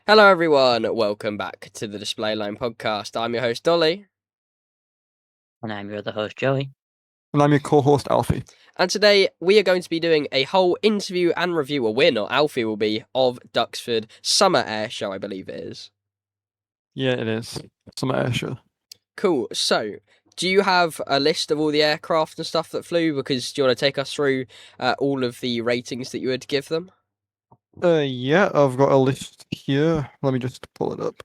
Hello, everyone. Welcome back to the Display Line podcast. I'm your host, Dolly. And I'm your other host, Joey. And I'm your co-host, Alfie. And today we are going to be doing a whole interview and review, or we're not, Alfie will be, of Duxford Summer Air Show, I believe it is. Yeah, it is. Summer Air Show. Cool. So, do you have a list of all the aircraft and stuff that flew? Because do you want to take us through all of the ratings that you would give them? Yeah, I've got a list here. Let me just pull it up.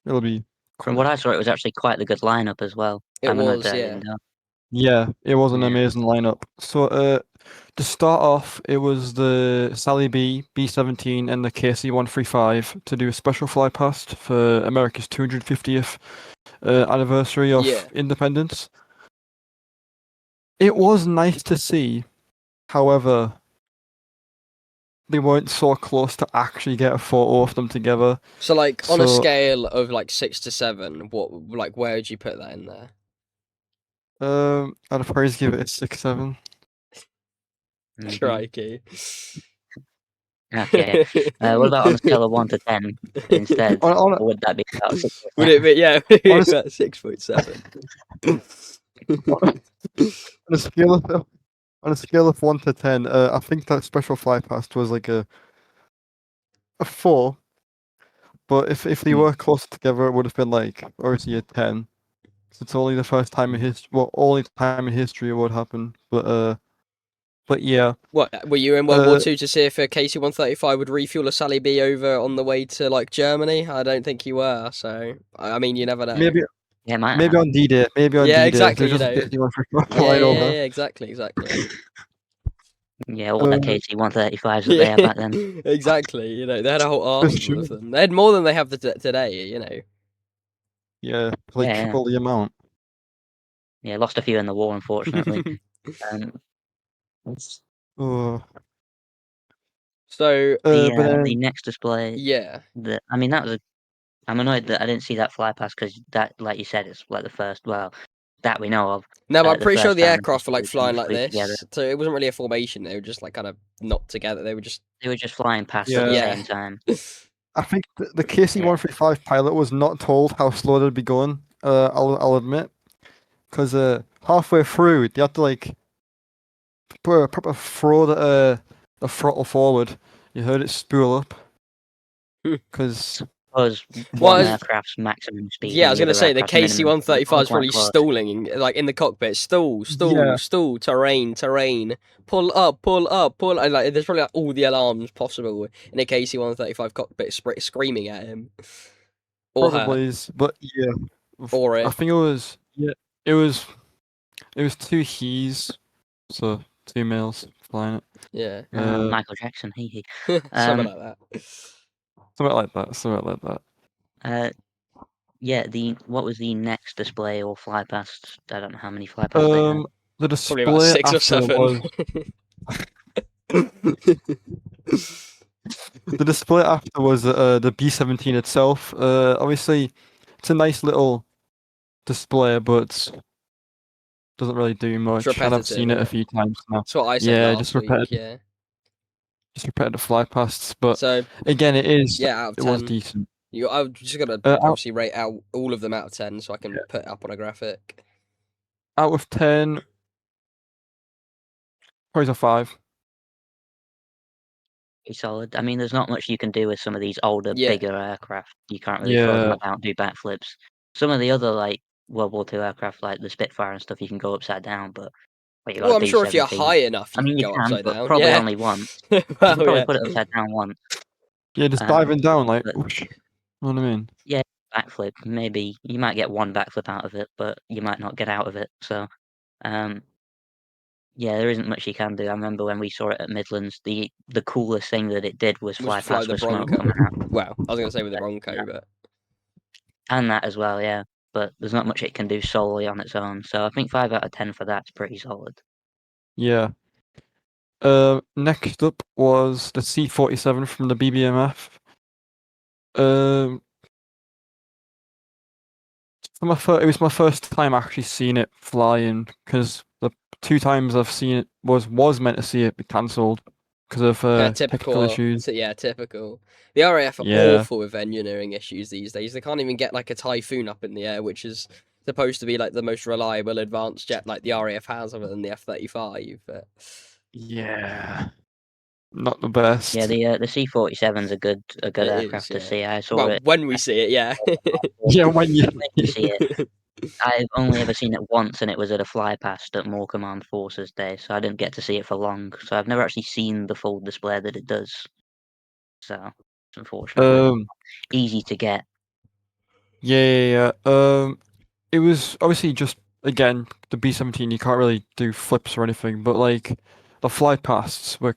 It'll be From what I saw, it was actually quite a good lineup as well. It was, that I yeah. didn't know. Yeah, it was an Yeah. amazing lineup. So, to start off, it was the Sally B, B-17, and the KC-135 to do a special fly past for America's 250th anniversary of Yeah. independence. It was nice to see, however, they weren't so close to actually get a photo of them together. So, like, on a So- scale of, like, 6 to 7, where would you put that in there? I'd probably give it a 6-7. Mhm. Crikey. Okay. What about on a scale of 1 to 10 instead? On Or would that be about 6 or Would it 7? be, yeah, Honest- about 6.7. a scale of on a scale of 1 to 10, I think that special fly past was like a 4. But if they were close together, it would have been like obviously a 10. So it's only the first time in history. Well, only time in history it would happen. But yeah. What, were you in World War II to see if a KC-135 would refuel a Sally B over on the way to, like, Germany? I don't think you were, so, I mean, you never know. Maybe Yeah, might maybe on D-Day. Maybe on Yeah, D-Day. exactly, There's you just know. 51 for Yeah, exactly. Yeah, all the Um, KC-135s that they had back then. Exactly, you know, they had a whole That's arsenal of true. them. They had more than they have today, you know. Yeah, like Yeah. triple the amount. Yeah, lost a few in the war, unfortunately. It's- So, But then, the next display, yeah. I mean, that was I'm annoyed that I didn't see that fly past because that, like you said, it's like the first, well, that we know of. No, but I'm the pretty sure first the time in aircraft were, like, history flying they like flew this, together. so it wasn't really a formation, they were just, like, kind of not together, they were just... They were just flying past at the Yeah. same time. I think the KC-135 pilot was not told how slow they'd be going. I'll admit, because halfway through they had to like proper throw the throttle forward. You heard it spool up. Because Was Well, one it's- aircraft's maximum speed. Yeah, I and was the going to other say, the aircraft's minimum. KC-135 is Quite probably close. stalling, like, in the cockpit. Stall, Yeah. terrain. Pull up. And, like, there's probably, like, all the alarms possible in a KC-135 cockpit screaming at him. Or probably her. is, but yeah. Or it. I think it was it was 2 he's, so 2 males flying it. Yeah. Michael Jackson, he. Something like that. Something like that. Yeah. What was the next display or fly past? I don't know how many fly pasts they had. The Probably about display 6 or after 7. was the display after was the B-17 itself. Obviously, it's a nice little display, but doesn't really do much. And I've repetitive, seen it yeah. a few times now. That's what I said Yeah, last just week, repetitive, yeah. just repetitive fly pasts. But So, again, it yeah, out of was 10. decent. I've just got to Out obviously rate out all of them out of 10 so I can put it up on a graphic. of 10, probably a 5. Pretty solid. I mean, there's not much you can do with some of these older, Yeah. bigger aircraft. You can't really throw them Yeah. about, do backflips. Some of the other, like, World War II aircraft, like the Spitfire and stuff, you can go upside down, but you got Well, a I'm sure if you're B-17. high enough, you I mean, can you go can, upside but down. probably Yeah. only once. You can Well, probably yeah. put it upside down once. Yeah, just diving down like, but- whoosh. You know what I mean? Yeah, backflip. Maybe you might get one backflip out of it, but you might not get out of it. So, yeah, there isn't much you can do. I remember when we saw it at Midlands, the coolest thing that it did was fly Fly past the with smoke Bronco. coming out. Well, I was going to say with the Bronco, Yeah. but... And that as well, yeah. But there's not much it can do solely on its own. So I think 5 out of 10 for that's pretty solid. Yeah. Next up was the C-47 from the BBMF. It was my first time actually seeing it flying, because the 2 times I've seen it was meant to see it be cancelled. because of technical issues. Typical. The RAF are Yeah. awful with engineering issues these days. They can't even get like a Typhoon up in the air, which is supposed to be like the most reliable advanced jet like the RAF has, other than the F-35. But Yeah. Not the best. Yeah, the C-47's a good it aircraft is, to yeah. see. I saw Well, it. when we see it, yeah. Yeah, when you When you see it, I've only ever seen it once, and it was at a fly past at Morecambe Armed Forces Day, so I didn't get to see it for long. So I've never actually seen the full display that it does. So it's unfortunately easy to get. Yeah. It was obviously just again the B-17. You can't really do flips or anything, but like the fly pasts were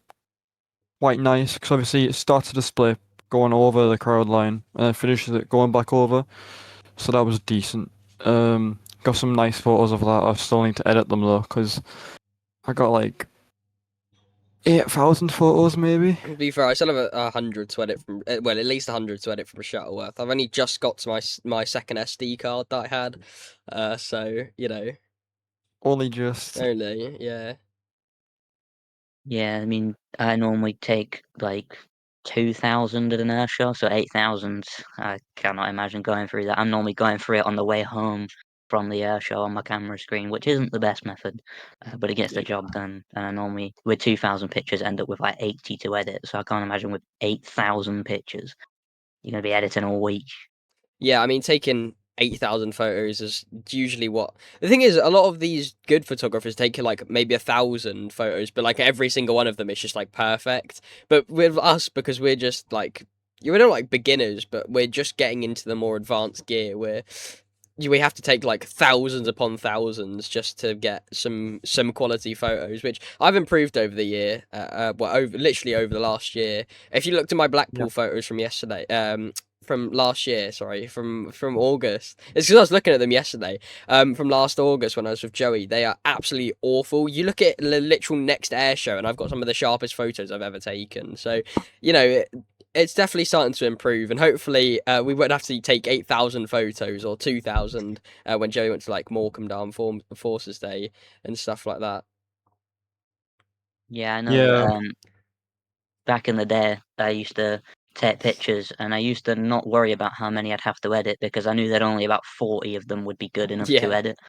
quite nice because obviously it starts a display going over the crowd line and then finishes it going back over. So that was decent. Got some nice photos of that. I still need to edit them though because I got like 8,000 photos maybe. To be fair, I still have 100 to edit from. Well, at least 100 to edit from Shuttleworth. I've only just got to my second SD card that I had, so Only just. only yeah. Yeah, I mean, I normally take like 2,000 at an air show, so 8,000. I cannot imagine going through that. I'm normally going through it on the way home from the air show on my camera screen, which isn't the best method, but it gets the job done. And I normally, with 2,000 pictures, end up with like 80 to edit. So I can't imagine with 8,000 pictures, you're going to be editing all week. Yeah, I mean, taking 8,000 photos is usually what. The thing is, a lot of these good photographers take like maybe 1,000 photos, but like every single one of them is just like perfect. But with us, because we're just like. We're not like beginners, but we're just getting into the more advanced gear where we have to take like thousands upon thousands just to get some quality photos, which I've improved over the year. Literally over the last year. If you looked at my Blackpool photos from yesterday, from last year, sorry, from August. It's because I was looking at them yesterday. From last August when I was with Joey, they are absolutely awful. You look at the literal next air show, and I've got some of the sharpest photos I've ever taken. So, it's definitely starting to improve, and hopefully we won't have to take 8,000 photos or 2,000 when Joey went to like Morecambe Down Forces Day and stuff like that. Yeah, I know. Yeah. Back in the day, I used to take pictures, and I used to not worry about how many I'd have to edit because I knew that only about 40 of them would be good enough to Yeah. edit.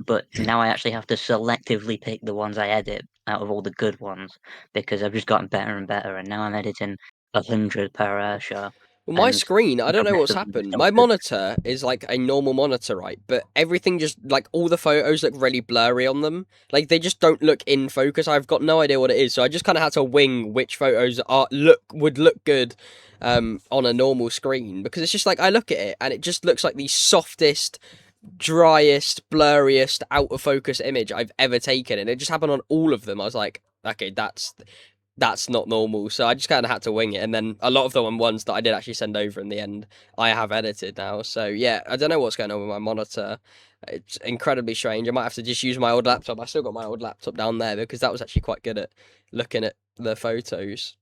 But now I actually have to selectively pick the ones I edit out of all the good ones because I've just gotten better and better, and now I'm editing 100 per air show. Well, my And screen, I the don't know rest what's of them just happened. don't My do. monitor is like a normal monitor, right? But everything just, like, all the photos look really blurry on them. Like, they just don't look in focus. I've got no idea what it is. So I just kind of had to wing which photos would look good on a normal screen. Because it's just like, I look at it and it just looks like the softest, driest, blurriest, out of focus image I've ever taken. And it just happened on all of them. I was like, okay, that's not normal. So I just kind of had to wing it. And then a lot of the ones that I did actually send over in the end, I have edited now. So yeah, I don't know what's going on with my monitor. It's incredibly strange. I might have to just use my old laptop. I still got my old laptop down there because that was actually quite good at looking at the photos.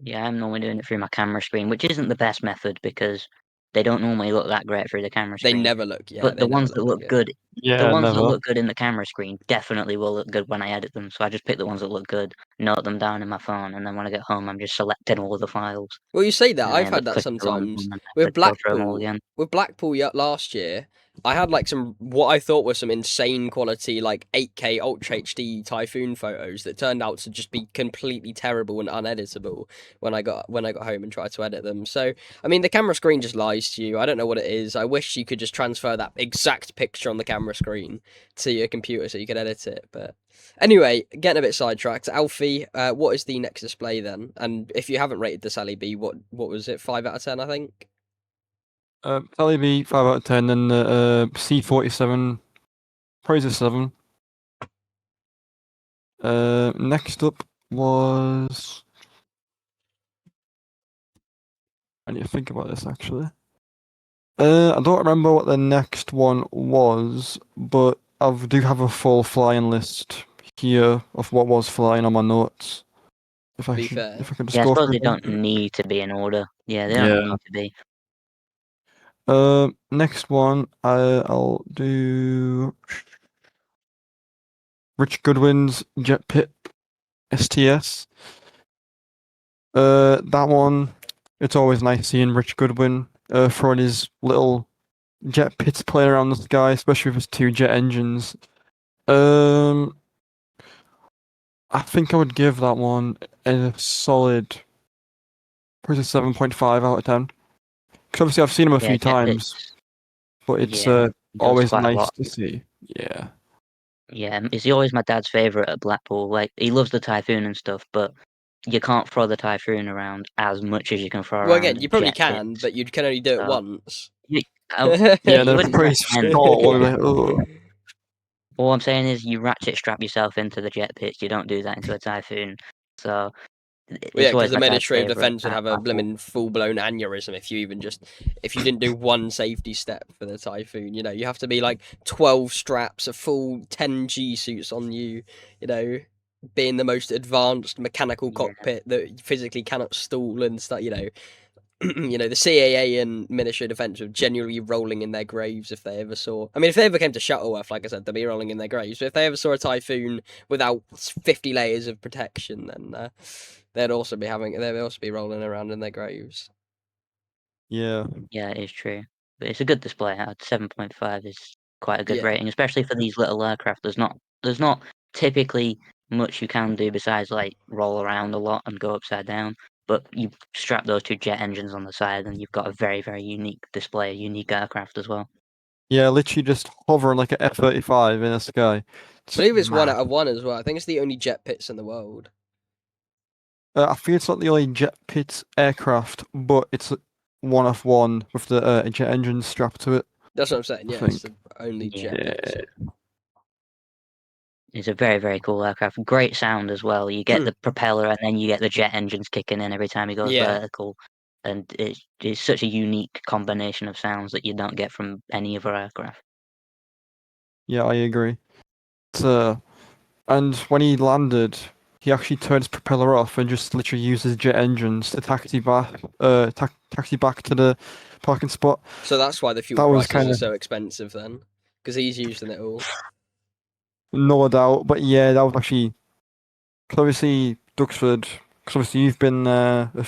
Yeah, I'm normally doing it through my camera screen, which isn't the best method because they don't normally look that great through the camera They screen. never look, yeah, But they the never ones that look look good. good, the Yeah, ones that never. look good in the camera screen definitely will look good when I edit them. So I just pick the ones that look good, note them down in my phone, and then when I get home, I'm just selecting all of the files. Well, you say that. And I I've end had up that clicking the wrong one sometimes and I have with to go through them all Blackpool. again. With Blackpool last year, I had like some what I thought were some insane quality like 8K Ultra HD Typhoon photos that turned out to just be completely terrible and uneditable when I got home and tried to edit them. So I mean, the camera screen just lies to you. I don't know what it is. I wish you could just transfer that exact picture on the camera screen to your computer so you could edit it. But anyway, getting a bit sidetracked. Alfie, what is the next display then? And if you haven't rated the Sally B, what was it? 5 out of 10, I think. Sally B 5 out of 10, and the C-47 praise a 7. Next up was. I need to think about this actually. I don't remember what the next one was, but I do have a full flying list here of what was flying on my notes. If I could just Yeah, I go suppose through they them. don't need to be in order. Yeah, they don't Yeah. need to be. Next one, I'll do Rich Goodwin's Jet Pit. STS. That one, it's always nice seeing Rich Goodwin throwing his little jet pits playing around the sky, especially with his two jet engines. I think I would give that one a solid, probably 7.5 out of 10. Because obviously I've seen him a Yeah, few jet times, pits. but it's Yeah, he does always quite a nice lot. to see. Yeah. Yeah, is he always my dad's favourite at Blackpool? Like, he loves the Typhoon and stuff, but you can't throw the Typhoon around as much as you can throw Well, again, around you probably jet can, pits. but you can only do it So, once. you, yeah, Yeah, you they're wouldn't pretty recommend. short. Like, ugh. All I'm saying is you ratchet strap yourself into the jet pits. You don't do that into a Typhoon. So, Well, yeah, it's because always the my dad's Ministry of favourite Defence would at have a Blackpool. blimmin' full-blown aneurysm if you didn't do one safety step for the Typhoon. You know, you have to be like 12 straps, a full 10 G suits on you. You know, being the most advanced mechanical Yeah, cockpit that you physically cannot stall and stuff. You know, you know, the CAA and Ministry of Defence were genuinely rolling in their graves if they ever saw. I mean, if they ever came to Shuttleworth, like I said, they'd be rolling in their graves. But if they ever saw a Typhoon without 50 layers of protection, then they'd also be rolling around in their graves. Yeah. yeah, it is true. But it's a good display. 7.5 is quite a good Yeah. rating, especially for these little aircraft. There's not typically much you can do besides like roll around a lot and go upside down. But you strap those two jet engines on the side, and you've got a very, very unique display, a unique aircraft as well. Yeah, literally just hovering like an F-35 in the sky. I It's believe it's 1 mad. out of 1 as well. I think it's the only jet pits in the world. I think it's not the only jet pit aircraft, but it's one off one with the jet engine strapped to it. That's what I'm saying. I Yeah, it's think. the only Yeah. jet pits. It's a very, very cool aircraft. Great sound as well. You get the propeller and then you get the jet engines kicking in every time he goes Yeah. vertical. And it's such a unique combination of sounds that you don't get from any other aircraft. Yeah, I agree. It's, and when he landed, he actually turned his propeller off and just literally used his jet engines to taxi back to the parking spot. So that's why the fuel That was prices kind are of so expensive then, because he's using it all. no doubt, but yeah, that was actually. Cause obviously Duxford. Because obviously you've been there. How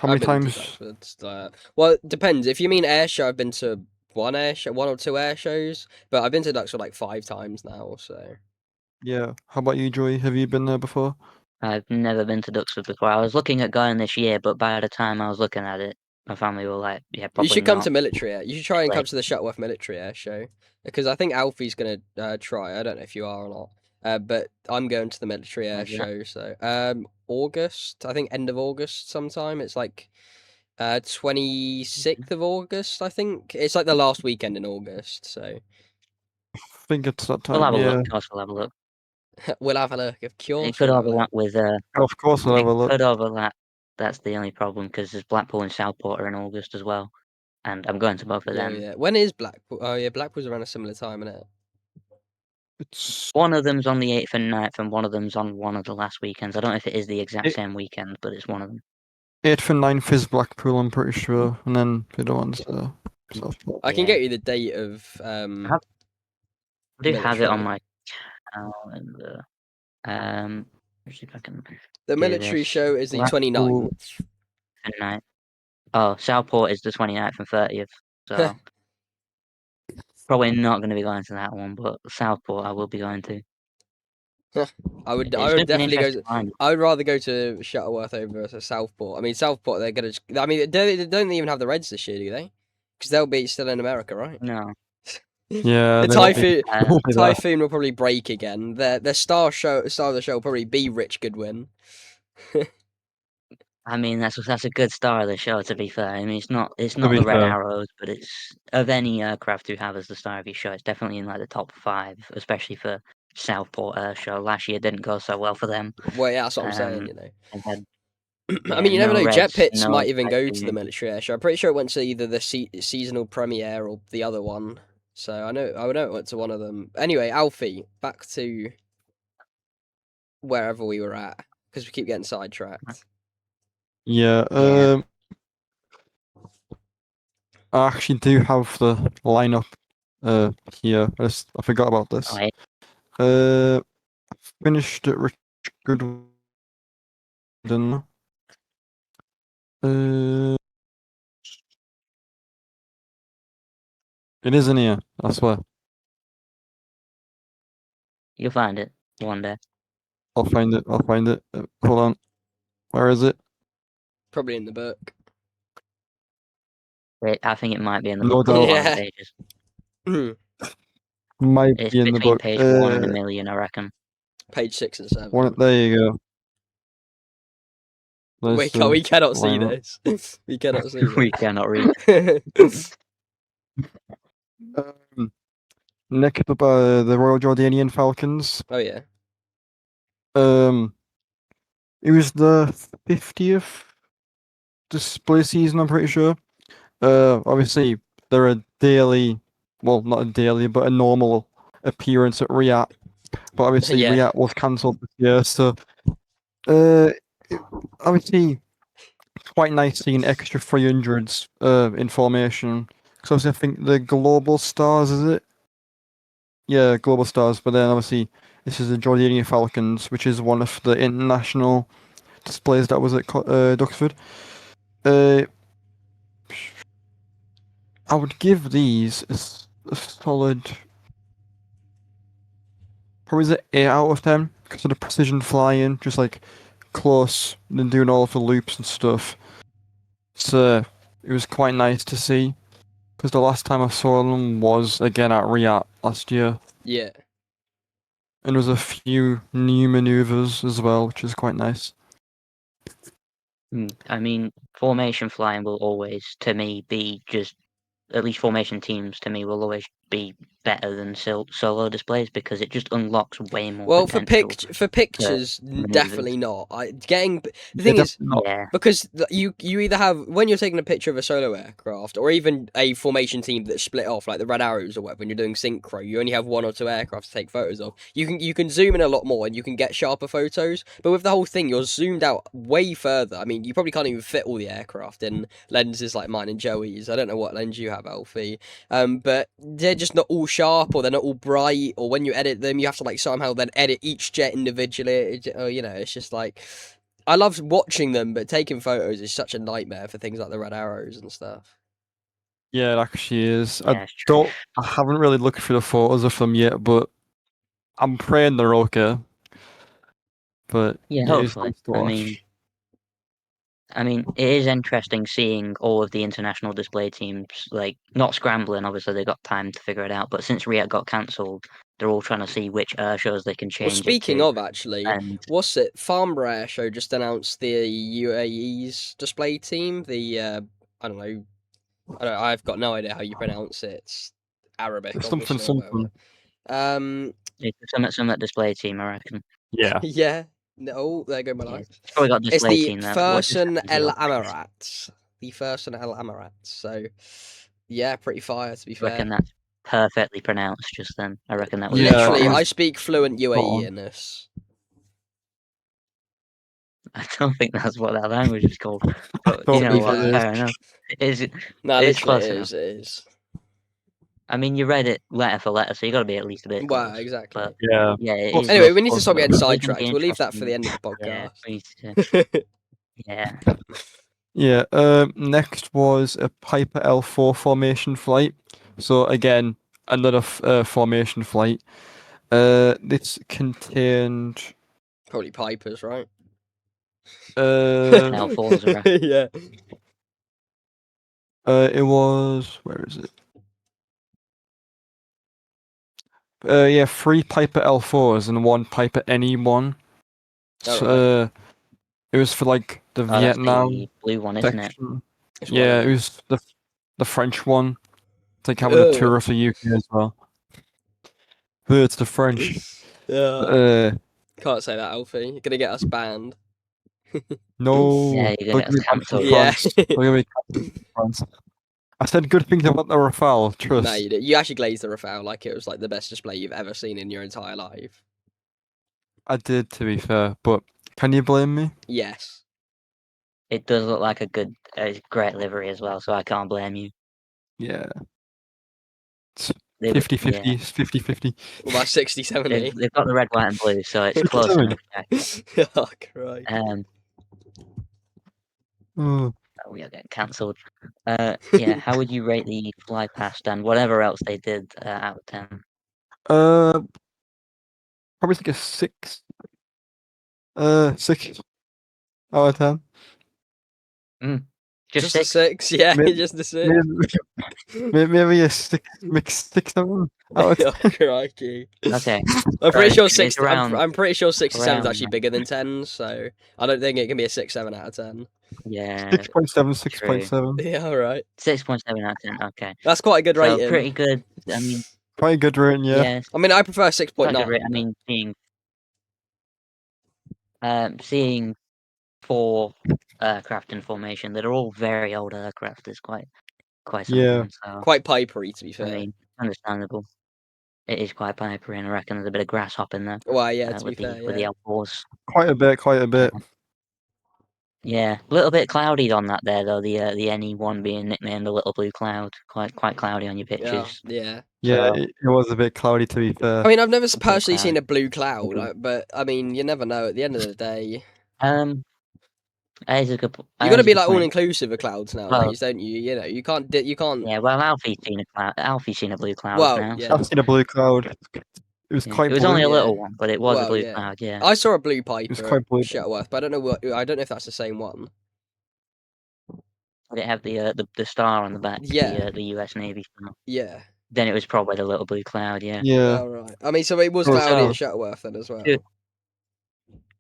I've many been to times? Duxford. Well, it depends. If you mean air show, I've been to one or two air shows, but I've been to Duxford like 5 times now. So Yeah. How about you, Joey? Have you been there before? I've never been to Duxford before. I was looking at going this year, but by the time I was looking at it, my family were like, yeah, you probably should come not. to military air. You should try Too and come late. to the Shuttleworth military air show because I think Alfie's gonna try. I don't know if you are or not. But I'm going to the military air When's that? show. So August. I think end of August sometime. It's like 26th of August. I think it's like the last weekend in August. So I think it's that We'll time. have a look. Yeah. Of course, we'll have a look. we'll have a look. Of It course, could we'll have a look. overlap with Of course, we'll have it a look. could overlap. That's the only problem because there's Blackpool and Southport are in August as well, and I'm going to both of Yeah, them. yeah. When is Blackpool? Oh, yeah, Blackpool's around a similar time, isn't it? It's One of them's on the 8th and 9th, and one of them's on one of the last weekends. I don't know if it is the exact it, same weekend, but it's one of them. 8th and 9th is Blackpool, I'm pretty sure, and then the other ones. Southport. I can Yeah, get you the date of I do have it on military. my calendar. Let's see if I can The do military this. show is the Blackpool. 29th. And 9th. Oh, Southport is the 29th and 30th, so probably not going to be going to that one, but Southport I will be going to. I It's would going to be an definitely go. interesting line. I would rather go to Shuttleworth over to Southport. I mean, Southport, they're gonna. I mean, they don't even have the Reds this year, do they? Because they'll be still in America, right? No. Yeah, The they won't be. Typhoon, They won't be there. Typhoon will probably break again. Their star of the show will probably be Rich Goodwin. I mean, that's a good star of the show. To be fair, I mean, it's To not be the Red fair. Arrows, but it's of any aircraft you have as the star of your show. It's definitely in like the top 5, especially for Southport Air Show. Last year didn't go so well for them. Well, yeah, that's what I'm saying. Um, You know. they had I yeah, mean, you never no know. Jet Reds, Pits no might even go to the Typhoon. military air show. I'm pretty sure it went to either the seasonal premiere or the other one. So I know it went to one of them. Anyway, Alfie, back to wherever we were at because we keep getting sidetracked. Yeah. Yeah. I actually do have the lineup here. I forgot about Oh, this. yeah. Uh, finished at Rich Goodwin London. Uh, it is in here, I swear. You'll find it one day. I'll find it. Hold on. Where is it? Probably in the book. I think it might be in the No book of doubt. 1 Yeah. pages. Might It's be in the between book. page 1 and 1,000,000, I reckon. Page 6 and 7. There you go. We There's cannot see lineup. this. We cannot see We this. cannot read. Next up, the Royal Jordanian Falcons. Oh yeah. It was the 50th display season, I'm pretty sure. Obviously, they're a daily, well, not a daily, but a normal appearance at Riyadh. But obviously, Yeah. Riyadh was cancelled this year, so obviously, quite nice seeing extra 300s in formation. Because obviously, I think the Global Stars, is it? Yeah, Global Stars. But then obviously, this is the Jordanian Falcons, which is one of the international displays that was at Duxford. I would give these a solid, probably an 8 out of 10 because of the precision flying, just like close and doing all of the loops and stuff. So it was quite nice to see because the last time I saw them was again at Riyadh last year, Yeah. and there was a few new maneuvers as well, which is quite nice. I mean, formation flying will always, to me, be just, at least formation teams to me will always be better than solo displays because it just unlocks way more Well, potential. for pictures, maneuvers. definitely not. The Yeah, thing is, definitely not. Yeah, because you either have, when you're taking a picture of a solo aircraft or even a formation team that's split off like the Red Arrows or whatever, when you're doing synchro, you only have 1 or 2 aircraft to take photos of. You can zoom in a lot more and you can get sharper photos, but with the whole thing you're zoomed out way further. I mean, you probably can't even fit all the aircraft in lenses like mine and Joey's. I don't know what lens you have, Alfie, but they're just not all sharp or they're not all bright, or when you edit them you have to like somehow then edit each jet individually. You know, it's just like, I love watching them, but taking photos is such a nightmare for things like the Red Arrows and stuff. Yeah, it actually is. yeah, it's true. I haven't really looked through the photos of them yet, but I'm praying they're okay. But Yeah, yeah, it's hopefully. nice to watch. I mean, it is interesting seeing all of the international display teams, like, not scrambling, obviously they got time to figure it out, but since Riyadh got cancelled, they're all trying to see which air shows they can Well, change it speaking to. of, actually, And what's it? Farnborough Air Show just announced the UAE's display team. I don't know. I've got no idea how you pronounce it. It's Arabic, Something, obviously, or whatever. it's the Summit display team, I reckon. Yeah. Yeah. No, there go my Yeah, life. it's probably got It's display the team there. What just Fursan happens El with it? Amarats. The Fursan El Amarats. So, yeah, pretty fire, to be I reckon fair. that's perfectly pronounced just then. I reckon that was Yeah, spot Literally, it on. I was speak fluent spot UAE on. in this. I don't think that's what that language is called. But you Don't To know be think what? it fair. is. Fair enough. It No, is literally, close it enough. is. It is. I mean, you read it letter for letter, so you got to be at least a bit Wow, close. exactly. But Yeah. yeah, it Close is. Anyway, enough. we need to Close stop enough. getting It is going to be sidetracked. We'll leave that for the interesting. end of the Yeah, podcast. we need to. Yeah. Yeah. Next was a Piper L4 formation flight. So again, another formation flight. This contained Probably Pipers, right? L4s are Yeah. it was, where is it? Yeah, 3 Piper L4s and 1 Piper NE1. So, Alright. it was for like the Oh, that's Vietnam the blue one, isn't it? section. It's one Yeah, of it them. was the French one. It's like having a tour of the UK as well. It's the French. Yeah. Can't say that, Alfie. You're gonna get us banned. No, Yeah, you're don't going get to me get banned from cancelled. Yeah. France. Don't get me cancelled from France. I said good things about the Rafale, No, trust. you did. You actually glazed the Rafale like it was like the best display you've ever seen in your entire life. I did, to be fair, but can you blame me? Yes. It does look like a great livery as well, so I can't blame you. Yeah. It's They, 50-50, yeah, 50-50. What about 60-70? they've got the red, white, and blue, so it's close 57. enough. Jack. Oh, Christ. Oh. Oh, we are getting cancelled. Yeah, how would you rate the fly past and whatever else they did out of 10? Probably like a 6. 6 out of 10. Just a 6? 6, yeah, Maybe- just a 6. Maybe a 6, mixed 6, 7 out Oh, of 10. crikey. Okay. I'm pretty sure It's 60. around- I'm pretty sure 67 is around actually there. bigger than 10, so I don't think it can be a 6, 7 out of 10. Yeah. 6.7, True. 6.7. Yeah, all right. 6.7 out of 10. Okay. That's quite a good So rating. pretty good. I mean, Quite a good rating, yeah. yeah. I mean, I prefer Quite a good 6.9. I mean, seeing 4 aircraft in formation that are all very old aircraft is quite Yeah. something. So Quite pipery, to be I fair. mean, understandable. It is quite pipery, and I reckon there's a bit of grass hop in there Well, yeah, to be with fair, the yeah. L4s. Quite a bit. Yeah, a little bit cloudy on that there though. The NE1 being nicknamed the Little Blue Cloud. Quite cloudy on your Yeah, pictures. yeah. Yeah, So, it was a bit cloudy, to be fair. I mean, I've never a bit personally seen cloudy. a blue cloud, Okay. but I mean, you never know. At the end of the day, That is a good. you got to That is a be good like all point. inclusive of clouds nowadays, don't you? You know, you can't. You can't. Yeah, well, Alfie's seen a cloud. Alfie's seen a blue cloud Well, now. yeah. So, I've seen a blue cloud. It was yeah. quite It was blue. only a Yeah. little one, but it was a Well, blue yeah. cloud. Yeah. I saw a blue It was piper quite at blue. Shuttleworth, but I don't know what. I don't know if that's the same one. Did it have the star on the back? Yeah. The US Navy star. Yeah. Then it was probably the little blue cloud. Yeah. Yeah. All right. I mean, so it was Oh, cloudy so- at Shuttleworth then as well. Good.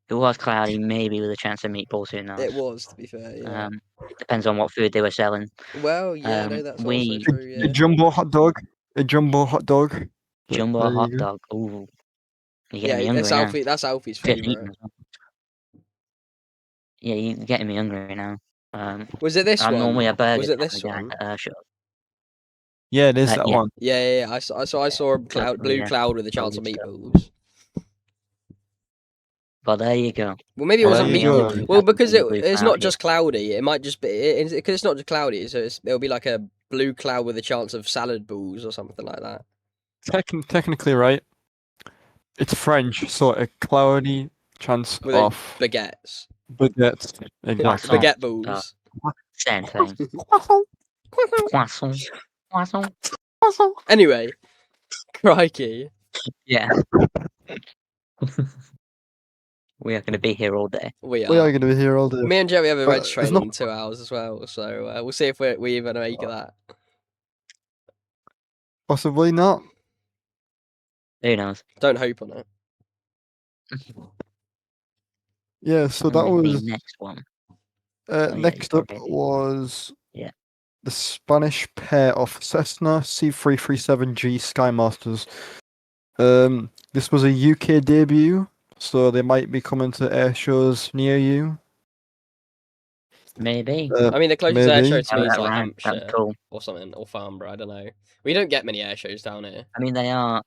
It was cloudy, maybe with a chance of meatballs. Who knows? It was, to be fair. Yeah. Depends on what food they were selling. Well, yeah, no, that's also we true. A Yeah. jumbo hot dog. A jumbo hot dog. jumbo There you hot go. dog. Ooh, you're getting Yeah, me hungry that's now. Alfie. That's Alfie's Just eating favorite. as well. Yeah, you're getting me hungry now. Was it this I'm one? normally a burger Was it kind this of guy one? at shows. Yeah, it is that Yeah. one. Yeah. I saw a cloud, blue yeah. cloud with a chance of Lovely stuff. meatballs. But there you go. Well, maybe it wasn't There you meatball. go. Well, because Blue it's cloud, not just cloudy. It might just be because it's not just cloudy. So it'll be like a blue cloud with a chance of salad balls or something like that. Technically right. It's French, so a cloudy chance With of baguettes. baguettes. Exactly. Baguette balls. Same thing. Poisson. Poisson. Anyway, crikey. Yeah. We are going to be here all day. We We are are. going to be here all day. Me and Joey have a But reg it's training not- in 2 hours as well. So we'll see if we even make that. Possibly not. Who knows? Don't hope on it. Yeah, so that And the was next one. yeah, next you up probably- was Yeah. the Spanish pair of Cessna C337G Skymasters. This was a UK debut, so they might be coming to air shows near you. Maybe. I mean, the closest air Maybe. show to me is That like rhyme, that'd be Hampshire cool. or something, or Farnborough. I don't know. We don't get many air shows down here. I mean, they are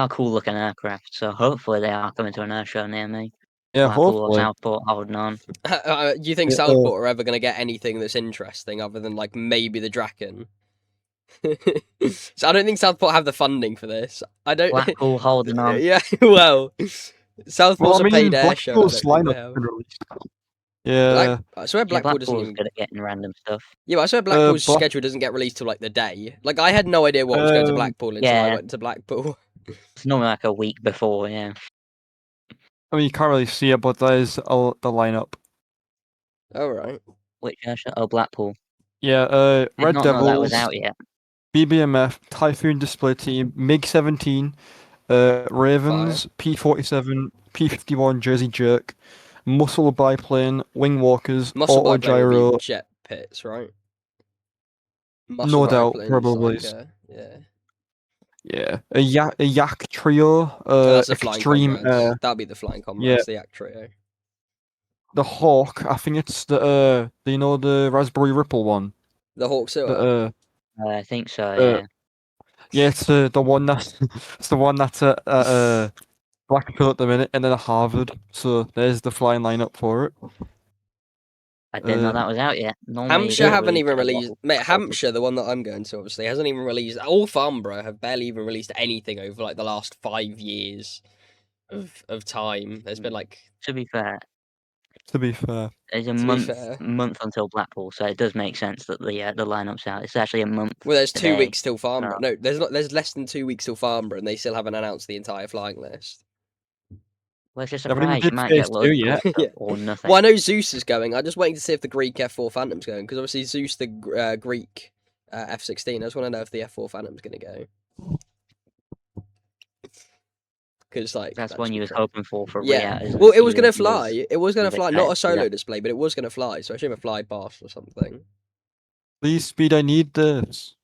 cool looking aircraft, so hopefully they are coming to an air show near me. Yeah, Blackpool or hopefully. Southport holding on. Do you think Yeah, Southport are ever going to get anything that's interesting other than like maybe the Draken? So I don't think Southport have the funding for this. I don't. Blackpool holding on. Yeah, well, Southport's Well, I a paid mean, air show. I don't Blackpool's think they lineup have. been released. Yeah. I swear Yeah, Blackpool doesn't Blackpool's even. good at getting random stuff. Yeah, but I swear Blackpool's Black- schedule doesn't get released till like the day. Like I had no idea what was going to Blackpool until I yeah. went to Blackpool. It's normally like a week before, yeah. I mean, you can't really see it, but there's the lineup. All right. Which air show? Oh, Blackpool. Yeah, I did Red not know that was Devils, out yet. BBMF, Typhoon Display Team, MiG-17, Ravens, P-47, P-51 Jersey Jerk, Muscle Biplane, Wing Walkers, Muscle Auto biplane would Gyro. be jet pits, right? No doubt, biplane's probably. like, yeah. Yeah, a Yak Trio, Oh, that's the flying Extreme comrades. Air, That'd be the flying comrades, the Yak Trio. the Hawk. I think it's the the Raspberry Ripple one. The Hawk Sewer. The I think so, Uh, yeah, it's the one that's it's the one that's at Blackpool at the minute, and then at Harvard. So there's the flying lineup for it. I didn't know that was out yet. Normally Hampshire they haven't release even it a lot released. Mate, closer. Hampshire, the one that I'm going to, obviously, hasn't even released. All Farnborough have barely even released anything over like the last 5 years of time. There's been like. To be fair, To be fair, There's a To be fair. month until Blackpool, so it does make sense that the lineup's out. It's actually a month. Well, there's 2 today, weeks till Farnborough. so- No, there's not. There's less than 2 weeks till Farnborough, and they still haven't announced the entire flying list. Well, it's a they haven't even surprise. You did might phase get 2 loads yet. Yeah. or nothing. Well, I know Zeus is going. I'm just waiting to see if the Greek F4 Phantom's going, because obviously Zeus, the Greek F16. I just want to know if the F4 Phantom's going to go. Because like That's that'd one just be you was crazy. hoping for Yeah. Riat, isn't Well, it? it was going to You fly. It was going to was fly. Not a excited to see solo that. display, but it was going to fly. So I should have fly past or something. Please, Speed, I need this.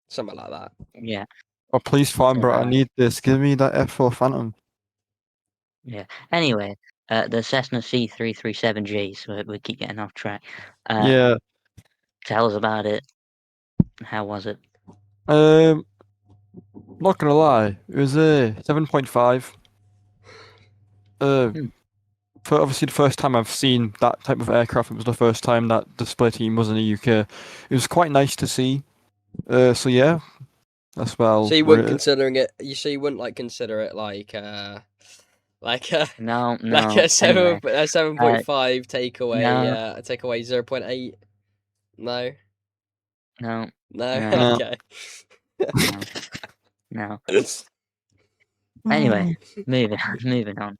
Something like that. Yeah, Or please, Farnborough, I right. need this. Give me that F4 Phantom. yeah. Anyway, the Cessna C337G. So we keep getting off track. Yeah. Tell us about it. How was it? Not gonna lie, it was a 7.5. Hmm. For obviously the first time I've seen that type of aircraft. It was the first time that display team was in the UK. It was quite nice to see. So yeah, that's well. So you wouldn't considering it. You wouldn't like consider it like a No, like no. a Anyway, 7.5 takeaway no, takeaway 0.8. No, no, no. no, Okay. no, no. Anyway, moving on.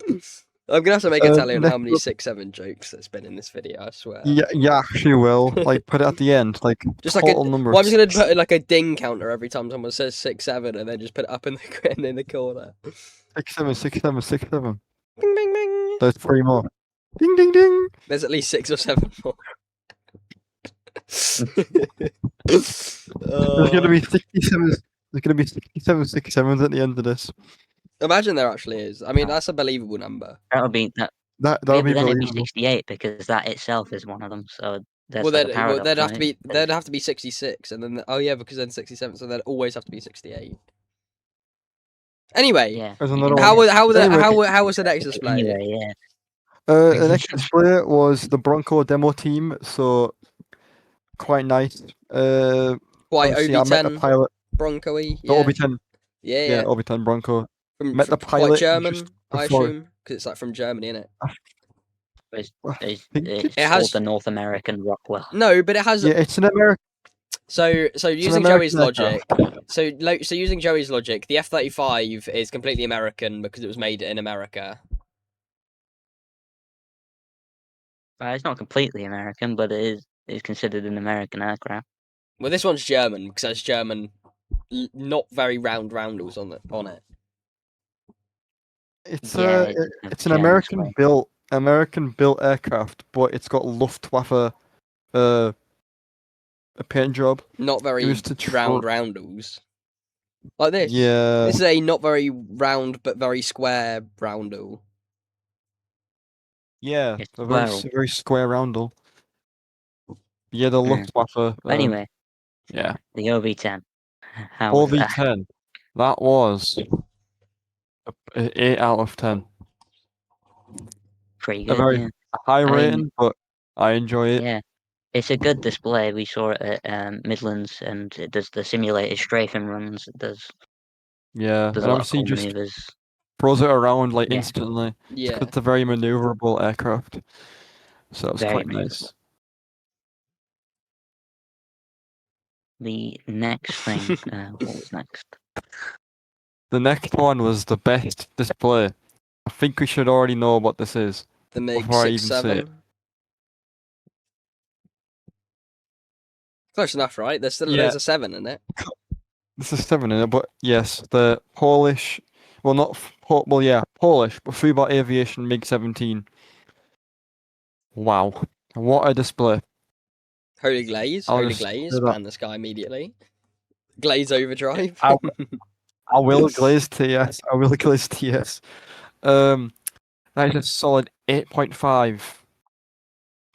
I'm gonna have to make a tally on how next many up- 6-7 jokes there's been in this video. I swear. Yeah, yeah, actually will. Like put it at the end, like Just like total number. well, I'm just gonna put like a ding counter every time someone says 6-7, and then just put it up in the corner. 6-7, 6-7, 6-7. Bing, bing, bing. There's 3 more. Ding, ding, ding. There's at least 6 or 7 more. There's gonna be 67. There's gonna be 67 6-7s at the end of this. Imagine there actually is. I mean, that's a believable number. That would be that. That Yeah, would be but then it'd be believable. 68 because that itself is one of them. So there's Well, like a then paradox. there'd have to right? be there'd have to be 66, and then oh yeah, because then 67, so there'd always have to be 68. Anyway, Yeah. There's you another can one. do Anyway, how was the next display? Anyway, yeah. the next display was the Bronco demo team, so quite nice. Quite Obviously, I met the OB10 pilot. Bronco-y, The yeah, OB10, yeah, yeah, yeah. OB10 Bronco. From Met the quite pilot German, just I before. assume, because it's like from Germany, isn't it? It's, I it's, think it's It called has the North American Rockwell. no, but it has Yeah, it's an American. so It's an using American Joey's logic. aircraft. So using Joey's logic, the F-35 is completely American because it was made in America. It's not completely American, but it is considered an American aircraft. Well, this one's German because there's German, not very round roundels on it. It's Yeah, it's an German sway. American built aircraft, but it's got Luftwaffe a paint job. Not It very was to round roundels. Like this. Yeah, This is a not very round but very square roundel. yeah, It's a squirrel. very square roundel. Yeah, the Yeah. Luftwaffe. Anyway, Yeah. the OV10. How was that? OV10. That was a 8 out of 10. Pretty A good, very yeah. high I mean, rating, but I enjoy it. yeah. It's a good display. We saw it at Midlands, and it does the simulated strafing runs. It does Yeah, a and lot of obviously cool just maneuvers. throws it around like Yeah. instantly. Yeah. It's a very maneuverable aircraft, so that was Very quite nice. The next thing, what was next? The next one was the best display. I think we should already know what this is The MiG before I even say it. 67. Close enough, right? Yeah. There's a 7 in it. This is 7 in it, but yes, the Polish, well not well yeah, Polish, but Freebot Aviation MiG-17. Wow, what a display! Holy Glaze, I'll Holy just Glaze, say that. pan the sky immediately. Glaze overdrive. I will glaze TS. I will glaze TS. That is a solid 8.5.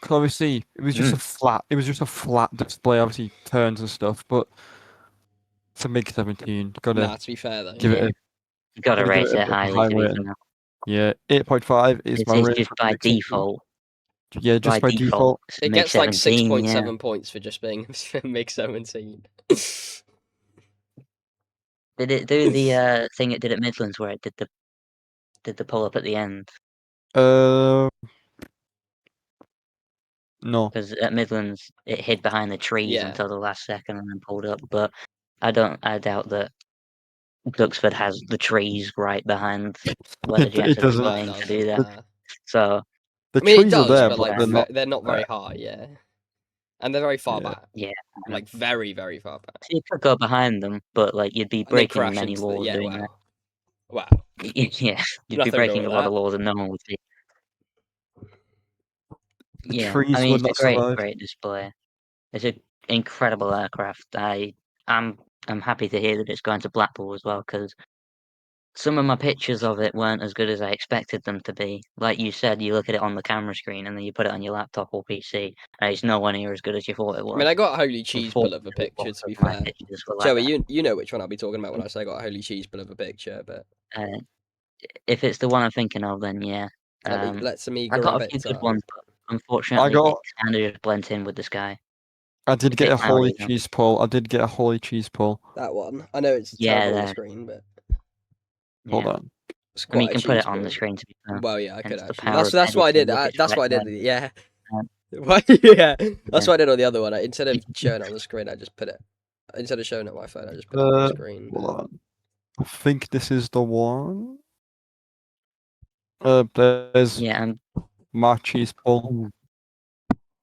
Because obviously it was just a flat. It was just a flat display. Obviously turns and stuff, but it's a MiG-17. Gotta Nah, to be fair though. give it. You gotta Gotta give rate it a it bit of a highly high to be rating. fair. Yeah, 8.5 is my It's rating just for by MiG-17. default. Yeah, just by default. It's It gets like MiG-17, 6.7 yeah. points for just being MiG-17. Did it do the thing it did at Midlands where it did the pull up at the end? Uh, No. Because at Midlands it hid behind the trees Yeah. until the last second and then pulled up. But I doubt that Duxford has the trees right behind where the It jets are doesn't. No, it flying to do doesn't. that. Nah. So The I mean, it trees are does, there, but but like they're not. they're not very high. Yeah, and they're very far Yeah. back. yeah, Like very, very far back. so you could go behind them, but like you'd be And then breaking crash many into the. laws Yeah. doing that. Wow. Yeah, you'd be Nothing wrong breaking with a lot of that. laws and no one would see. The Yeah, I trees mean would it's a not survive. great display. It's an incredible aircraft. I'm happy to hear that it's going to Blackpool as well because some of my pictures of it weren't as good as I expected them to be. Like you said, you look at it on the camera screen and then you put it on your laptop or PC, and it's nowhere near as good as you thought it I mean, was. I got a holy cheese pull of a Unfortunately, picture. lots To of be my fair, pictures were like Joey, that. you know which one I'll be talking about when I say I got a holy cheese pull of a picture. But Uh, if it's the one I'm thinking of, then yeah. let me I got grab a few it good up. ones, but I unfortunately, got. it kind of just blends in with the sky. I did A get bit a holy cloudy though. cheese pull. I did get a holy cheese pull. That one. I know it's Yeah, terrible on the there. screen, but Hold Yeah. on. it's I mean, you quite a can put cheese it on the pull. screen to be fair. Well, yeah, I could Hence the actually. power of That's what I editing. did. Look, it's That's right what I there. did. Yeah. Um, Well, yeah. That's yeah. what I did on the other one. Instead of showing it on the screen, I just put it. Instead of showing it on my phone, I just put it on the screen. Hold But on. I think this is the one. There's Yeah, and my cheese pull,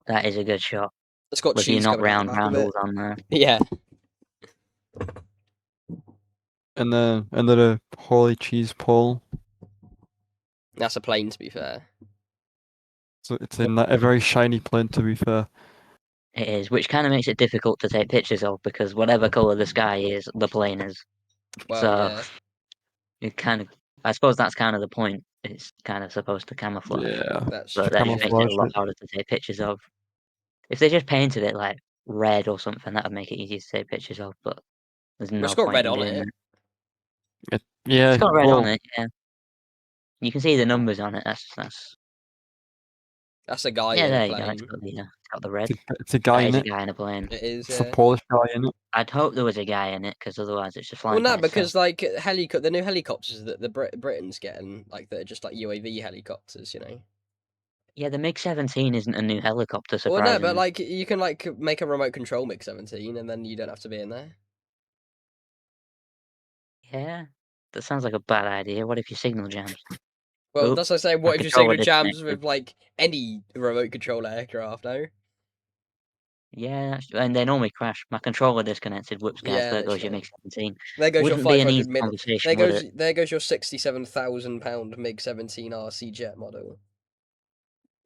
that is a good shot. it's got With your cheese not coming out the round back of it. roundels on there. Yeah. and then a holy cheese pull. That's a plane, to be fair. So it's in a very shiny plane, to be fair. It is, which kind of makes it difficult to take pictures of because whatever color the sky is, the plane is. Well, So yeah. it kind of, I suppose that's kind of the point. It's kind of supposed to camouflage, Yeah, That's but true. that just Yeah. makes it camouflage a lot it. harder to take pictures of. If they just painted it like red or something, that would make it easier to take pictures of. But there's Well, it's no got point red in on doing it. that. Yeah, It's got red on well, it. Yeah, you can see the numbers on it. That's a guy Yeah, in a there you go. It's plane. got the red. it's a guy That in is a it. guy in a plane. It is, It's a yeah. Polish guy in it. I'd hope there was a guy in it because otherwise it's just Well, flying no, by itself. because like the new helicopters that the Britain's getting, like they're just like UAV helicopters, you know. Yeah, the MiG-17 isn't a new helicopter, Well, no, but surprisingly. like you can like make a remote control MiG-17, and then you don't have to be in there. Yeah, that sounds like a bad idea. What if your signal jams? Well, Oop, that's like saying, my what if your controller signal jams disconnected. with like any remote control aircraft? No. Yeah, and they normally crash. My controller disconnected. Whoops, guys, Yeah, there goes your literally. MiG-17. There goes your Wouldn't be an easy 500 mil. conversation, would it? There goes your £67,000 MiG-17 RC jet model.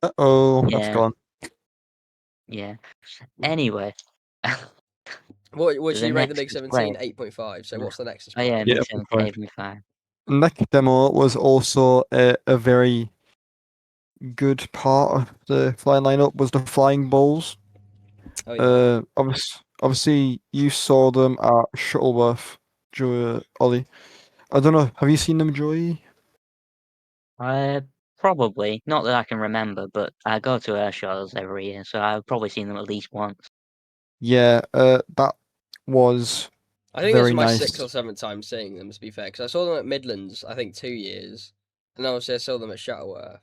Uh-oh, that's Yeah, gone. yeah. Anyway, What should the you rate the next MiG-17? display. 8.5. So what's the next Oh yeah, display? Yeah, MiG-17 8.5. next demo was also a very good part of the flying lineup was the flying balls. Oh yeah. Obviously you saw them at Shuttleworth, Ollie. I don't know. Have you seen them, Joey? Probably not that I can remember, but I go to air shows every year, so I've probably seen them at least once. Yeah. That was I think this is very my nice. 6th or 7th time seeing them, to be fair, because I saw them at Midlands, I think 2 years, and obviously I saw them at Shuttleworth.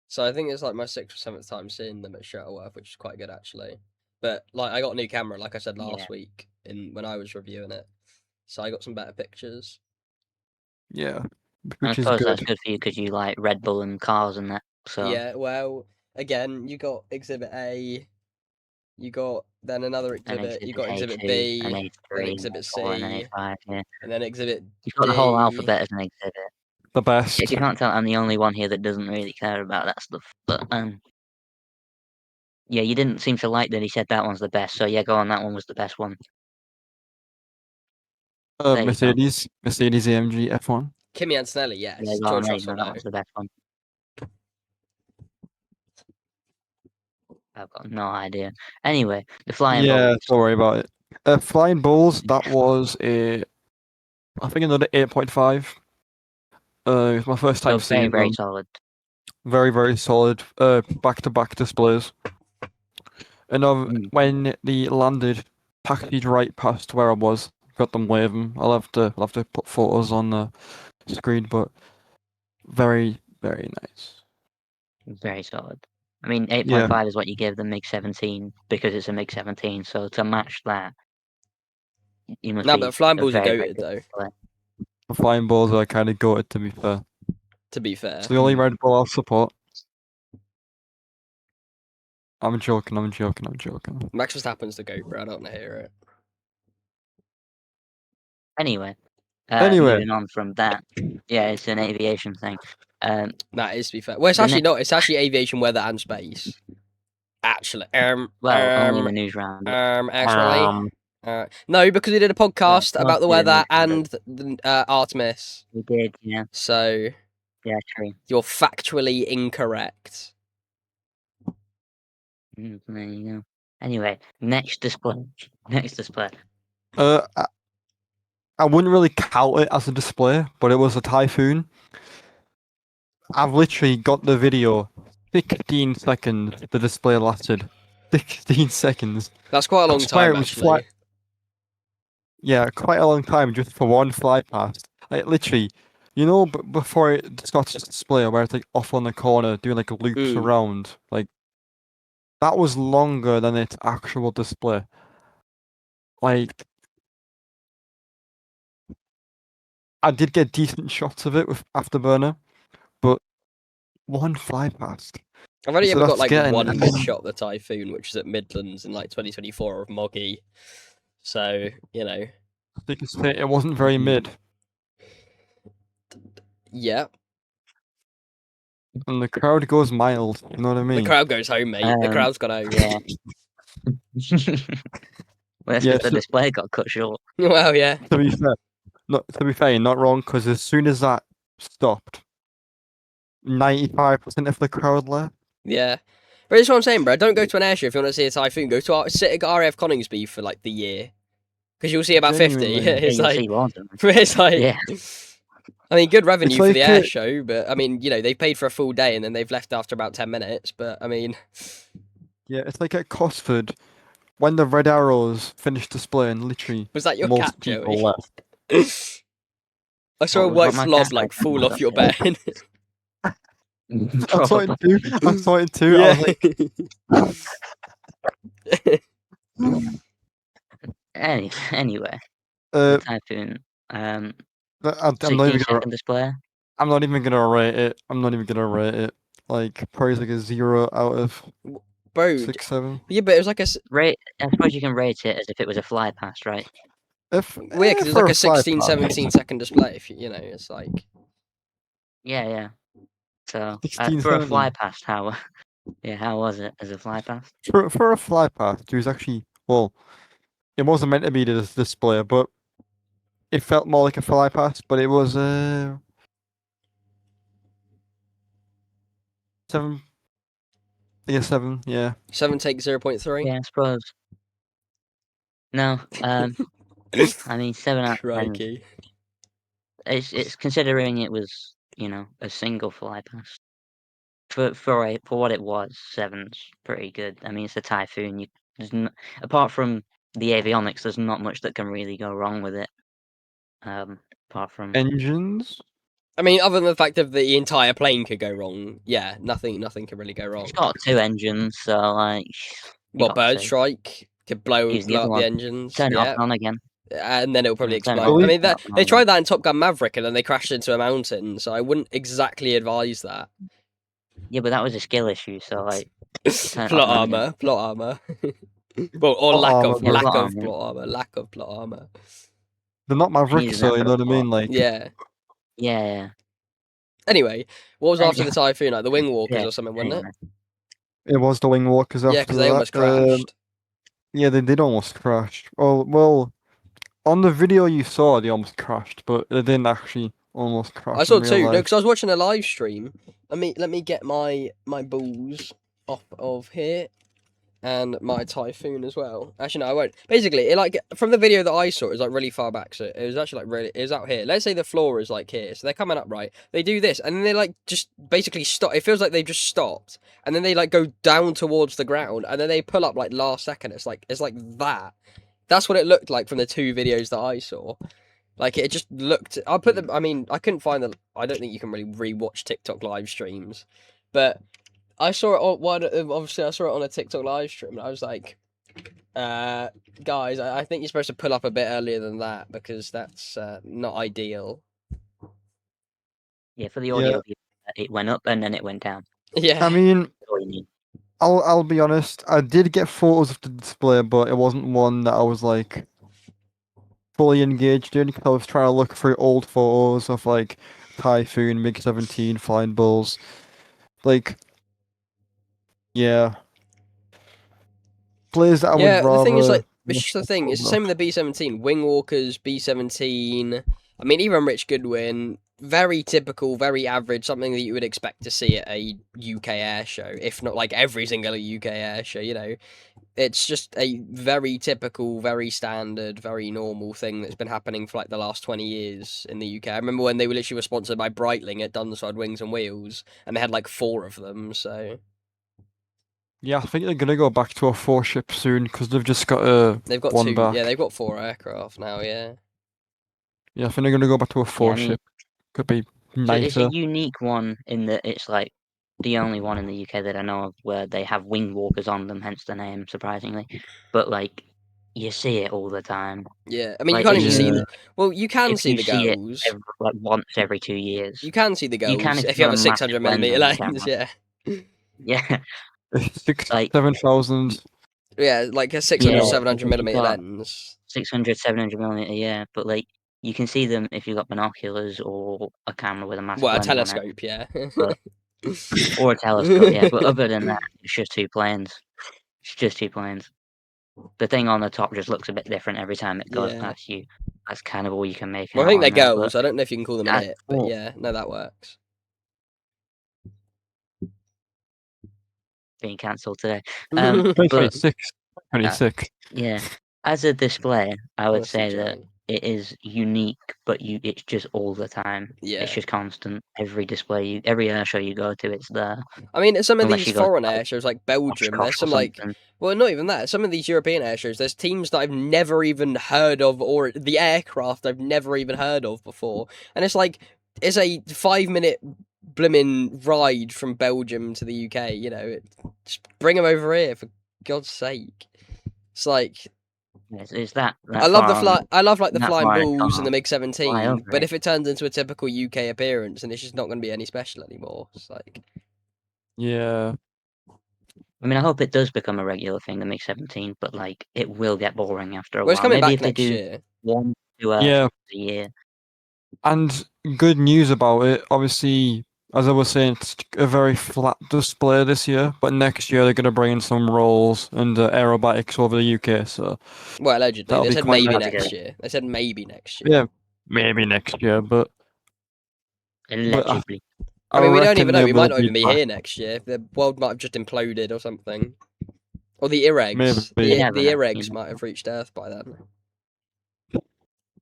So I think it's like my 6th or 7th time seeing them at Shuttleworth, which is quite good actually. But like I got a new camera, like I said Yeah. last week, when I was reviewing it, so I got some better pictures. Yeah, And I which is suppose good. that's good for you because you like Red Bull and cars and that. So Yeah, well, again, you got Exhibit A, you got then another an exhibit, you Exhibit got Exhibit A2, an B, then A3, an Exhibit A4, and an C, A5. Yeah, and then Exhibit you've got the whole D. alphabet as an exhibit. The best. If you can't tell, I'm the only one here that doesn't really care about that stuff. But yeah, you didn't seem to like that he said that one's the best. So yeah, go on, that one was the best one. There you go. Mercedes AMG F1. Kimi Antonelli, Yeah, yes. go on, George there you Russell, go. That no. one's the best one. I've got no idea. Anyway, the flying Yeah, balls. don't worry about it. Flying balls. That was I think another 8.5. It was my first So time very, seeing very them. solid. Very, very solid. Back-to-back displays. And when they landed, taxied right past where I was. Got them waving. I'll have to put photos on the screen, but very, very nice. Very solid. I mean, 8.5 is what you give the MiG-17 because it's a MiG-17. So to match that, you must No, be but flying a balls are very, very goated good though. player. The flying balls are kind of goated, to be fair. To be fair, It's the only red ball I'll support. I'm joking. Max Verstappen's the goat, bro. I don't want to hear it. Anyway, Anyway. moving on from that, yeah, it's an aviation thing. That is to be fair. Well, it's The actually next- not. It's actually aviation, weather, and space. Actually, well, only in the news round. actually, no, because we did a podcast about the weather and Artemis. We did, yeah. So Yeah, true. you're factually incorrect. There you go. Anyway, next display. I wouldn't really count it as a display, but it was a typhoon. I've literally got the video. 16 seconds. The display lasted. 16 seconds. That's quite a long swear time, it was actually. Yeah, quite a long time just for one fly past. Like literally, before it starts to display where it's like off on the corner doing like loops around, like that was longer than its actual display. Like I did get decent shots of it with Afterburner, but one fly past. I've only So ever got that's like getting- one good shot of the typhoon, which was at Midlands in like 2024 of Moggy. So you know, They can say it wasn't very mid, yeah, and the crowd goes mild. You know what I the mean? crowd goes home, mate. The crowd's gone home. Yeah. Well, that's Yeah, because the so- display got cut short. Well, yeah. To be fair, you're not wrong, because as soon as that stopped, 95% of the crowd left. Yeah. But that's what I'm saying, bro. Don't go to an airshow if you want to see a typhoon. Go to sit at RAF Coningsby for like the year. Because you'll see about 50. Genuinely. It's You'll like, see loads of them. it's like, Yeah. I mean, good revenue It's for the like, air show, but I mean, they paid for a full day and then they've left after about 10 minutes. But I mean, Yeah, it's like at Cosford, when the Red Arrows finished displaying, literally was that your most cat, people Joey? left. I saw a What, white my blob cat like died? fall off your bed. I saw it too. I saw it too. Yeah. I was like, Anyway, the uh, typhoon. I'm not 16 even gonna. second display. I'm not even gonna rate it. Like probably like a 0 out of Bro, 6, 7. yeah, but it was like a, I suppose you can rate it as if it was a fly past, right? If weird because it's for like a fly 16, pass, 17 second display. If you know, it's like, Yeah. So 16, for a fly 17. past, how was it as a fly past? For a fly pass, it was actually it wasn't meant to be this display, but it felt more like a fly pass. But it was 7. Yeah, 7. Yeah. 7 take 0.3. Yeah, I suppose. No, I mean 7 out of 10. Crikey. It's considering it was a single fly past. For what it was, 7's pretty good. I mean, it's a typhoon. Apart from the avionics, there's not much that can really go wrong with it. Apart from Engines. I mean, other than the fact that the entire plane could go wrong, yeah, nothing can really go wrong. it's got 2 engines, so like. Well, got bird to strike could blow use the other up one. the engines. Turn it off Yeah. and on again. And then it'll probably Turn it explode. off I mean, and they on tried that in Top Gun Maverick, and then they crashed into a mountain. So I wouldn't exactly advise that. Yeah, but that was a skill issue. So like, turn it Plot off and on again. armor, plot armor. Well, or Plot lack armor, of bro. lack Plot of armor. plot armor, lack of plot armor. They're not Mavericks, needed so that you for know the what I mean. plot. Like Yeah. Yeah. Anyway, what was after the typhoon? Like the wing walkers Yeah, or something, wasn't anyway. it was the wing walkers after it? Yeah, because they that. almost crashed. Yeah, they did almost crash. Well, on the video you saw, they almost crashed, but they didn't actually almost crash. I saw in real two. No, life. because I was watching a live stream. Let me get my balls off of here, and my typhoon as well. Actually, no, I won't. Basically, it like from the video that I saw, it was like really far back, so it was actually like really. It was out here. Let's say the floor is like here, so they're coming up right. They do this, and then they like just basically stop. It feels like they've just stopped, and then they like go down towards the ground, and then they pull up like last second. It's like that. That's what it looked like from the 2 videos that I saw. Like it just looked. I put them. I mean, I couldn't find the. I don't think you can really rewatch TikTok live streams, but I saw it on one. Obviously, I saw it on a TikTok live stream, and I was like, guys, I think you're supposed to pull up a bit earlier than that because that's not ideal. Yeah, for the Yeah. audio, it went up and then it went down. Yeah. I mean, That's all you need. I'll be honest. I did get photos of the display, but it wasn't one that I was like fully engaged in. 'Cause I was trying to look through old photos of like Typhoon, MiG-17, Flying Bulls. Like, yeah, players that I would Yeah, the thing is, rather. like, it's just the thing. It's the same with the B-17. Wingwalkers, B-17. I mean, even Rich Goodwin. Very typical, very average. Something that you would expect to see at a UK air show, if not like every single UK air show. You know, it's just a very typical, very standard, very normal thing that's been happening for like the last 20 years in the UK. I remember when they were literally sponsored by Breitling at Dunside Wings and Wheels, and they had like 4 of them. So Yeah, I think they're gonna go back to a 4-ship soon because they've just got a they've got one 2. back. Yeah, they've got 4 aircraft now. Yeah. Yeah, I think they're gonna go back to a Yeah, I mean, 4-ship. Could be so it's a nicer. unique one in that it's like the only one in the UK that I know of where they have wing walkers on them, hence the name, surprisingly. But like, you see it all the time. Yeah, I mean, you Like, can't it's even see Yeah. the. Well, you can if see you the see it goals. like once every 2 years, You can see the you can goals if if you've you got have a a massive 600 lens millimeter on your lens. camera. Yeah, Yeah, Six, like 7,000. yeah, like a 600 yeah, 700 if you've millimeter got lens. 600, 700 millimeter, yeah. But like, you can see them if you've got binoculars or a camera with a massive Well, a lens on it, telescope, yeah. but or a telescope, yeah. But other than that, it's just 2 planes. It's just 2 planes. The thing on the top just looks a bit different every time it goes Yeah. past you. That's kind of all you can make Well, I out think they're on that. But goals. I don't know if you can call them I lit, but thought yeah, no, that works. being cancelled today. But 2026. uh, 26. yeah, as a display, I would Honestly, say that Johnny. it is unique, but it's just all the time. It's Yeah. just constant. Every display, every air show you go to, it's there. I mean, at some of Unless these you go to foreign like air shows like Belgium, Oshkosh there's or some like, something. well, not even that. Some of these European air shows, there's teams that I've never even heard of, or the aircraft I've never even heard of before. And it's like, it's a 5-minute blimmin' ride from Belgium to the UK. You know, just bring them over here for God's sake. It's like It's that I love the fly. far. I love like the That's flying why I bulls and the can't MiG fly 17. over But it. if it turns into a typical UK appearance, then it's just not going to be any special anymore. It's like Yeah. I mean, I hope it does become a regular thing, the MiG-17, but like it will get boring after a well, it's while. coming Maybe back if they next do year. 1, 2 air Yeah. shows a year. And good news about it. Obviously, as I was saying, it's a very flat display this year. But next year they're gonna bring in some rolls and aerobatics over the UK. So Well, allegedly, that'll they be said quite maybe nice. That'd be next good. year. They said maybe next year. Yeah, maybe next year. But Allegedly. I I mean, we don't reckon even know. they We might will not be even be back. here next year. The world might have just imploded or something. Or the Maybe. eareggs. You The never the know. eareggs might have reached Earth by then.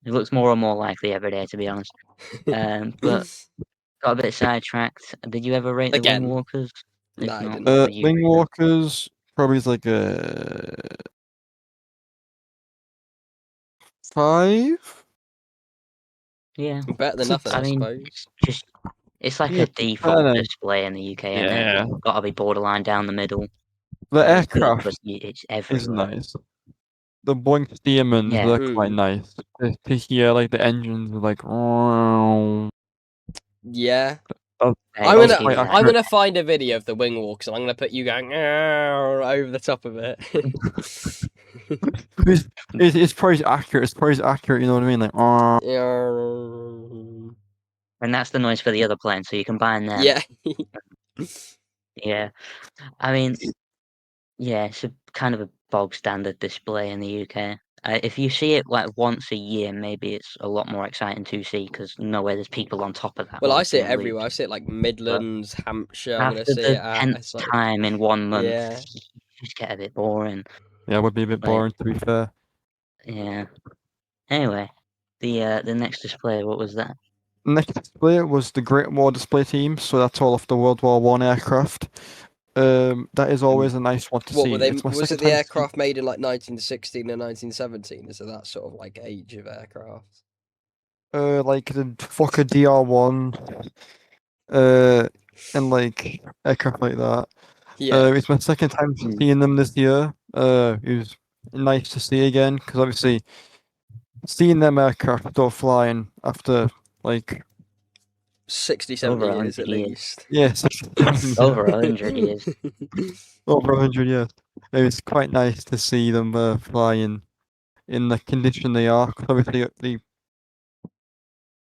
It looks more and more likely every day, to be honest. But got a bit sidetracked. Did you ever rate the Wing Again, Walkers? no, If I not, didn't. what would you rate them? Wingwalkers probably is like a 5. Yeah. Better than nothing, I I mean, suppose. it's like Yeah, a default fair. display in the UK, and it Yeah, got to be borderline down the middle. the It's good, but aircraft it's is everywhere. nice. The Boeing Stearmans, Yeah. they're quite nice. To hear like the engines are like, oh, Yeah. that, Hey, I'm that was gonna it quite is I'm accurate. gonna find a video of the wing walks and I'm gonna put you going over the top of it. It's probably accurate. It's probably accurate. You know what I mean? Like, oh, and that's the noise for the other plane, so you combine them. Yeah. Yeah. I mean, yeah, it's a kind of a bog standard display in the UK. If you see it like once a year, maybe it's a lot more exciting to see because nowhere there's people on top of that Well, I see walking it at least. everywhere. I see it like But Midlands, Hampshire. I'm gonna after see it the at. 10th It's like, time in 1 month, yeah. you just get a bit boring. yeah, it would be a bit Like, boring to be fair. yeah. Anyway, the next display, what was that? Next display was the Great War Display Team, so that's all of the World War One aircraft. That is always a nice one to What were see. they? It's my Was second it the time. aircraft made in like 1916 and 1917? Is it that sort of like age of aircraft? Like the Fokker DR1. and like aircraft like that. Yeah. It's my second time Mm. seeing them this year. It was nice to see again because obviously seeing them aircraft start flying after like 60, 70 Over years 100 at years. least. yes, Over 100 years. over 100 years. It was quite nice to see them flying in the condition they are. 'Cause obviously,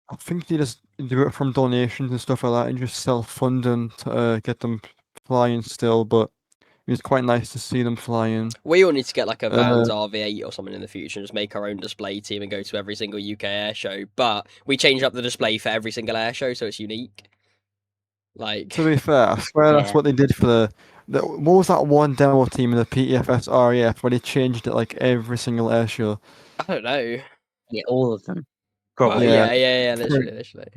I think they just do it from donations and stuff like that, and just self-fund and get them flying still. But it was quite nice to see them flying. We all need to get like a Vans Uh, RV8 or something in the future and just make our own display team and go to every single UK air show. But we change up the display for every single air show so it's unique. Like, to be fair, I swear that's Yeah. what they did for the what was that one demo team in the PTFS RAF where they changed it like every single air show. I don't know. Yeah, all of them. Well, Probably. yeah, literally.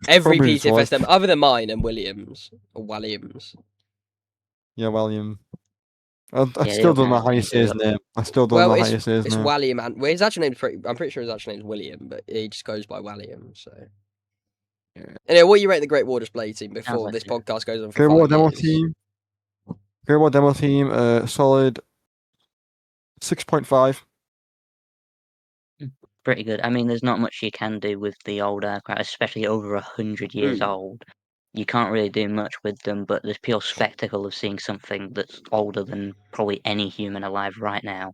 Every Probably his PTFS wife. demo, other than mine and Williams. Or Williams. Yeah, William. I Yeah, they still don't know how you organise say his name. I still don't Well, know how you say his it's name. Walliam and well, his actual name's I'm pretty sure his actual name's William, but he just goes by Walliam. So, Yeah. anyway, what do you rate the Great War display team Sounds before like this it. podcast goes on for Great War 5 demo years? team. Great War demo team. Solid 6.5. Pretty good. I mean, there's not much you can do with the old aircraft, especially over 100 years Mm. old. You can't really do much with them, but the pure spectacle of seeing something that's older than probably any human alive right now,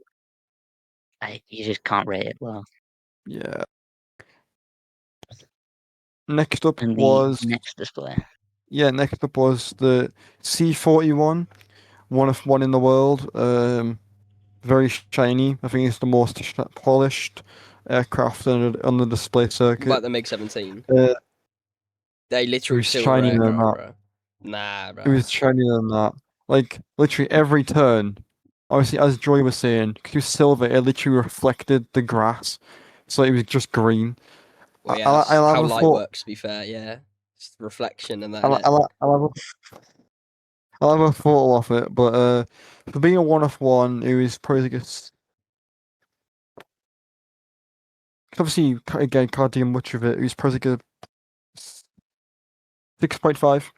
you just can't rate it well. Yeah. Next up And the was next display. next up was the C-41, one of one in the world. Very shiny. I think it's the most polished aircraft on the display circuit. Like the MiG 17. Uh, They it literal was silver shinier than aircraft, that. bro. Nah, bro. It was shinier than that. Like literally every turn. Obviously, as Joy was saying, because it was silver, it literally reflected the grass, so it was just green. Well, yeah, that's I'll have how a light thought. works, to be fair, yeah. It's reflection and that, I'll, innit? I'll have a photo of it, but for being a one of one, it was probably like obviously again can't do much of it. It was probably like a 6.5,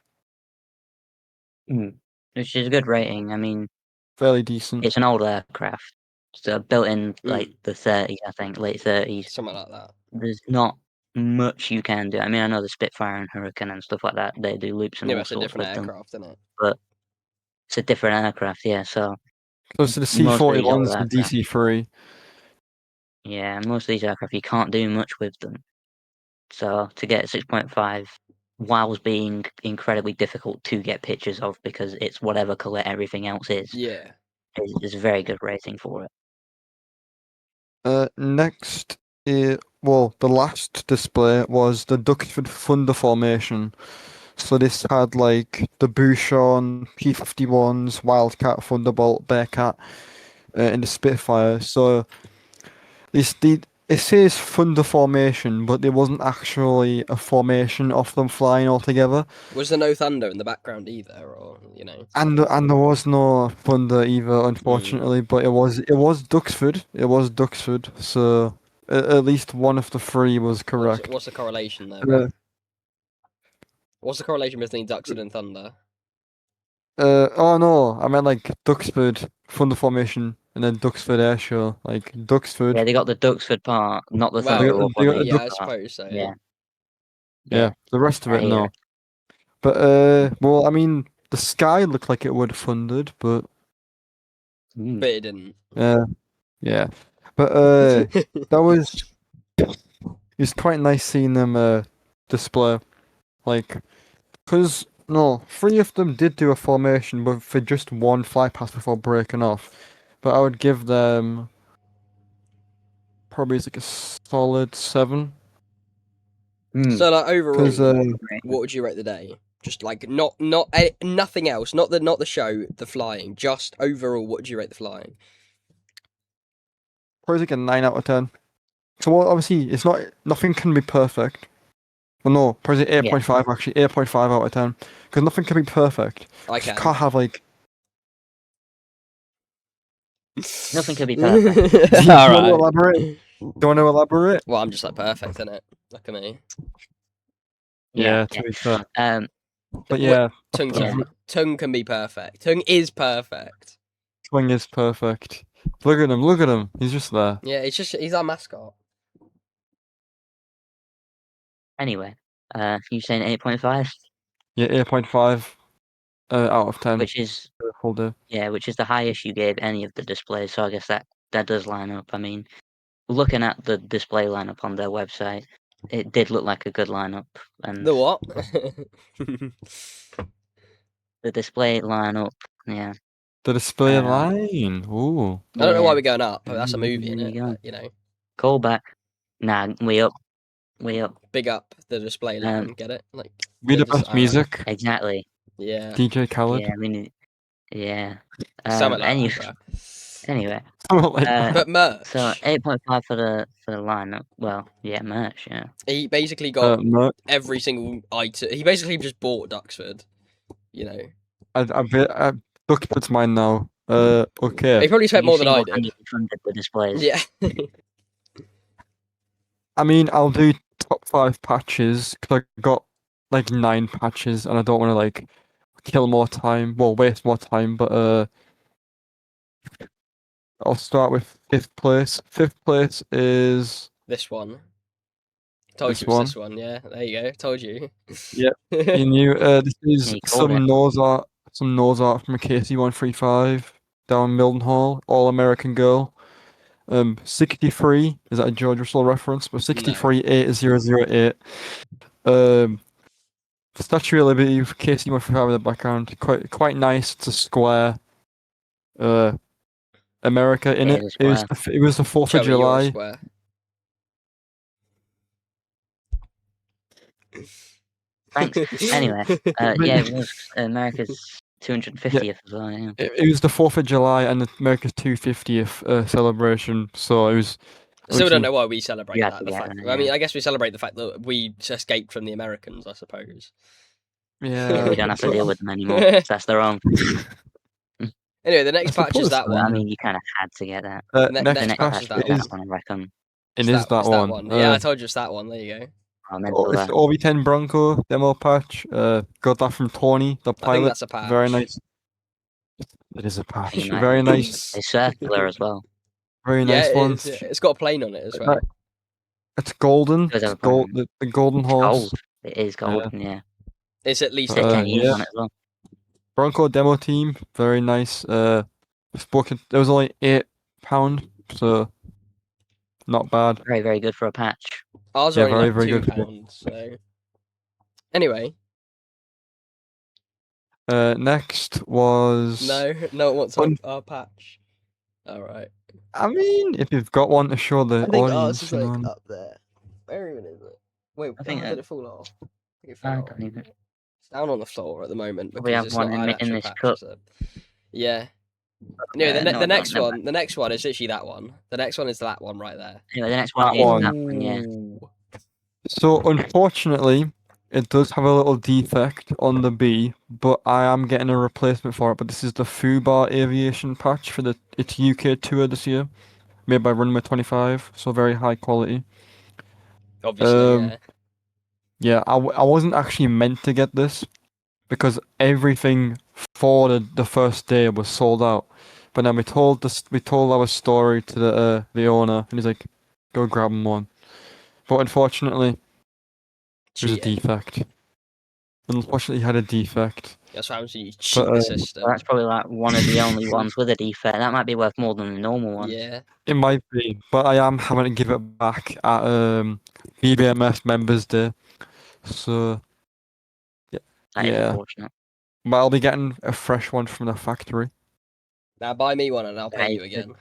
Which is a good rating. I mean, fairly decent. it's an old aircraft. So built in like Mm. the 30s, I think, late 30s. Something like that. There's not much you can do. I mean, I know the Spitfire and Hurricane and stuff like that, they do loops and Yeah, but all it's a sorts different with them, aircraft, isn't it? but it's a different aircraft, yeah. So Close to the most of these old C-41s, the aircraft, DC-3. yeah, most of these aircraft you can't do much with them. So to get 6.5, whilst being incredibly difficult to get pictures of because it's whatever colour everything else Yeah. is a very good rating for it. Next, the last display was the Duxford Thunder Formation. So this had like the Bouchon P-51s, Wildcat, Thunderbolt, Bearcat, and the Spitfire. So it says Thunder Formation, but there wasn't actually a formation of them flying all together. Was there no thunder in the background either, or, you know? And there was no thunder either, unfortunately. But it was Duxford. It was Duxford. So at least one of the three was correct. What's the correlation there, Uh, bro? What's the correlation between Duxford and Thunder? oh no, I meant like Duxford Thunder Formation and then Duxford Airshow. Like Yeah, Duxford. they got the Duxford part, not the They Well, got Thunder the, or they got the yeah, Dux. I part. suppose so. Yeah, Yeah, the rest of I it hear no. it. But well, I mean, the sky looked like it would have thundered, but Mm. But it didn't. yeah. But that was it's quite nice seeing them display like because no, three of them did do a formation, but for just one fly pass before breaking off. But I would give them probably like a solid 7 Mm. So, like, because overall, what would you rate the day? Just like nothing else, not the show, the flying. Just overall, what would you rate the flying? probably like a 9 out of 10. So well, obviously it's not nothing can be perfect. Well, no, probably 8.5 actually, 8.5 out of 10. Because nothing can be perfect. I You can. can't have like. Nothing could be perfect. Do you All want to right. elaborate? Do you want to elaborate? Well, I'm just like perfect, innit? Look at me. Yeah, To be fair. But yeah, Tung Yeah. Tung. Tung can be perfect. Tung is perfect. swing is perfect. Look at him, look at him. He's just there. Yeah, he's our mascot. Anyway, you saying 8.5, Yeah, 8.5 out of 10 which is for the full day. which is the highest you gave any of the displays. So I guess that does line up. I mean, looking at the display lineup on their website, it did look like a good lineup, and The what? the display lineup, yeah. The display Um, line. Ooh. I don't know why Yeah. we're going up. That's a movie, There isn't it? you go. But, you know, Call back. Nah, we up. We up. big up the display line. Get it? Like We the the best music. Exactly. Yeah, DJ Khaled. Yeah, we need. Yeah. something like Any, that, bro. anyway, Something like that. But merch. so 8.5 for the lineup. Well, yeah, merch. Yeah. He basically got No, every single item. He basically just bought Duxford. You know, I Duxford's mine now. he Okay. probably spent You more than I did. single-handedly funded the displays. Yeah. I mean, I'll do top 5 patches because I got like 9 patches and I don't want to like kill more time. Well, waste more time. But I'll start with 5th place. 5th place is This one. Told this you it was one. this one. Yeah, there you go. Told you. Yep. You knew. This is Yeah, you called some nose art. Some nose art from a KC-135 down Mildenhall. All American Girl. 63. Is that a George Russell reference? But 638008. Statue of Liberty with KC-135 in the background. Quite nice. It's a square. America in Yeah, it. the It was the 4th of Joey, you're a July. square. Thanks. Anyway, yeah, it was America's 250th as well. Yeah. It was the 4th of July and America's 250th celebration. So it was. I still don't obviously- know why we celebrate You had that. to The get fact, that, I mean, yeah. I guess we celebrate the fact that we escaped from the Americans. I suppose. Yeah. We don't have to deal with them anymore. So that's their own. Anyway, the next I patch is suppose that so, I one. mean, you kind of had to get that. Ne- next The next next patch patch is patch that is one. that one, I reckon. It is that one. Yeah, I told you it's that one. There you go. I meant It's the that. OV10 Bronco demo patch. Got that from Tony, the I think pilot. that's a patch. Very nice. It is a patch. You might Very be. nice. It's circular as well. Very Yeah, nice it one. is, yeah. It's got a plane on it as well. It's golden. Does have It's a plane. the golden horse. Gold. It is gold. Yeah. It's at least Uh, a 10 years yeah. on it as well. Bronco demo team. Very nice. Spoken. There was only £8, so not bad. Very, very good for a patch. Ours Yeah, are only very, like very good. £2. So anyway, Next was. no one wants our patch. All right. I mean, if you've got one to show the audience, you know. up there. Where even is it? Wait, I think did it fall off? I think it I fell. don't even. It's down on the floor at the moment We because have it's one not in an in actual this patch. cup. Is it? Yeah. No, the No, next never one. The next one is literally that one. The next one is that one right there. Anyway, the next one That is one. that one. Yeah. Ooh. So unfortunately, it does have a little defect on the B, but I am getting a replacement for it. But this is the Fubar Aviation patch for its UK tour this year, made by Runway 25, so very high quality. Obviously, yeah. Yeah, I wasn't actually meant to get this because everything for the first day was sold out. But then we told our story to the owner, and he's like, "Go grab him one." But unfortunately, there's a Cheating. defect. Unfortunately, he had a defect. That's what happens when you cheat the But, system. Well, that's probably like one of the only ones with a defect. That might be worth more than the normal ones. Yeah. It might be, but I am having to give it back at BBMF Members Day. So That is yeah, unfortunate. but I'll be getting a fresh one from the factory. Now buy me one and I'll pay That you is again.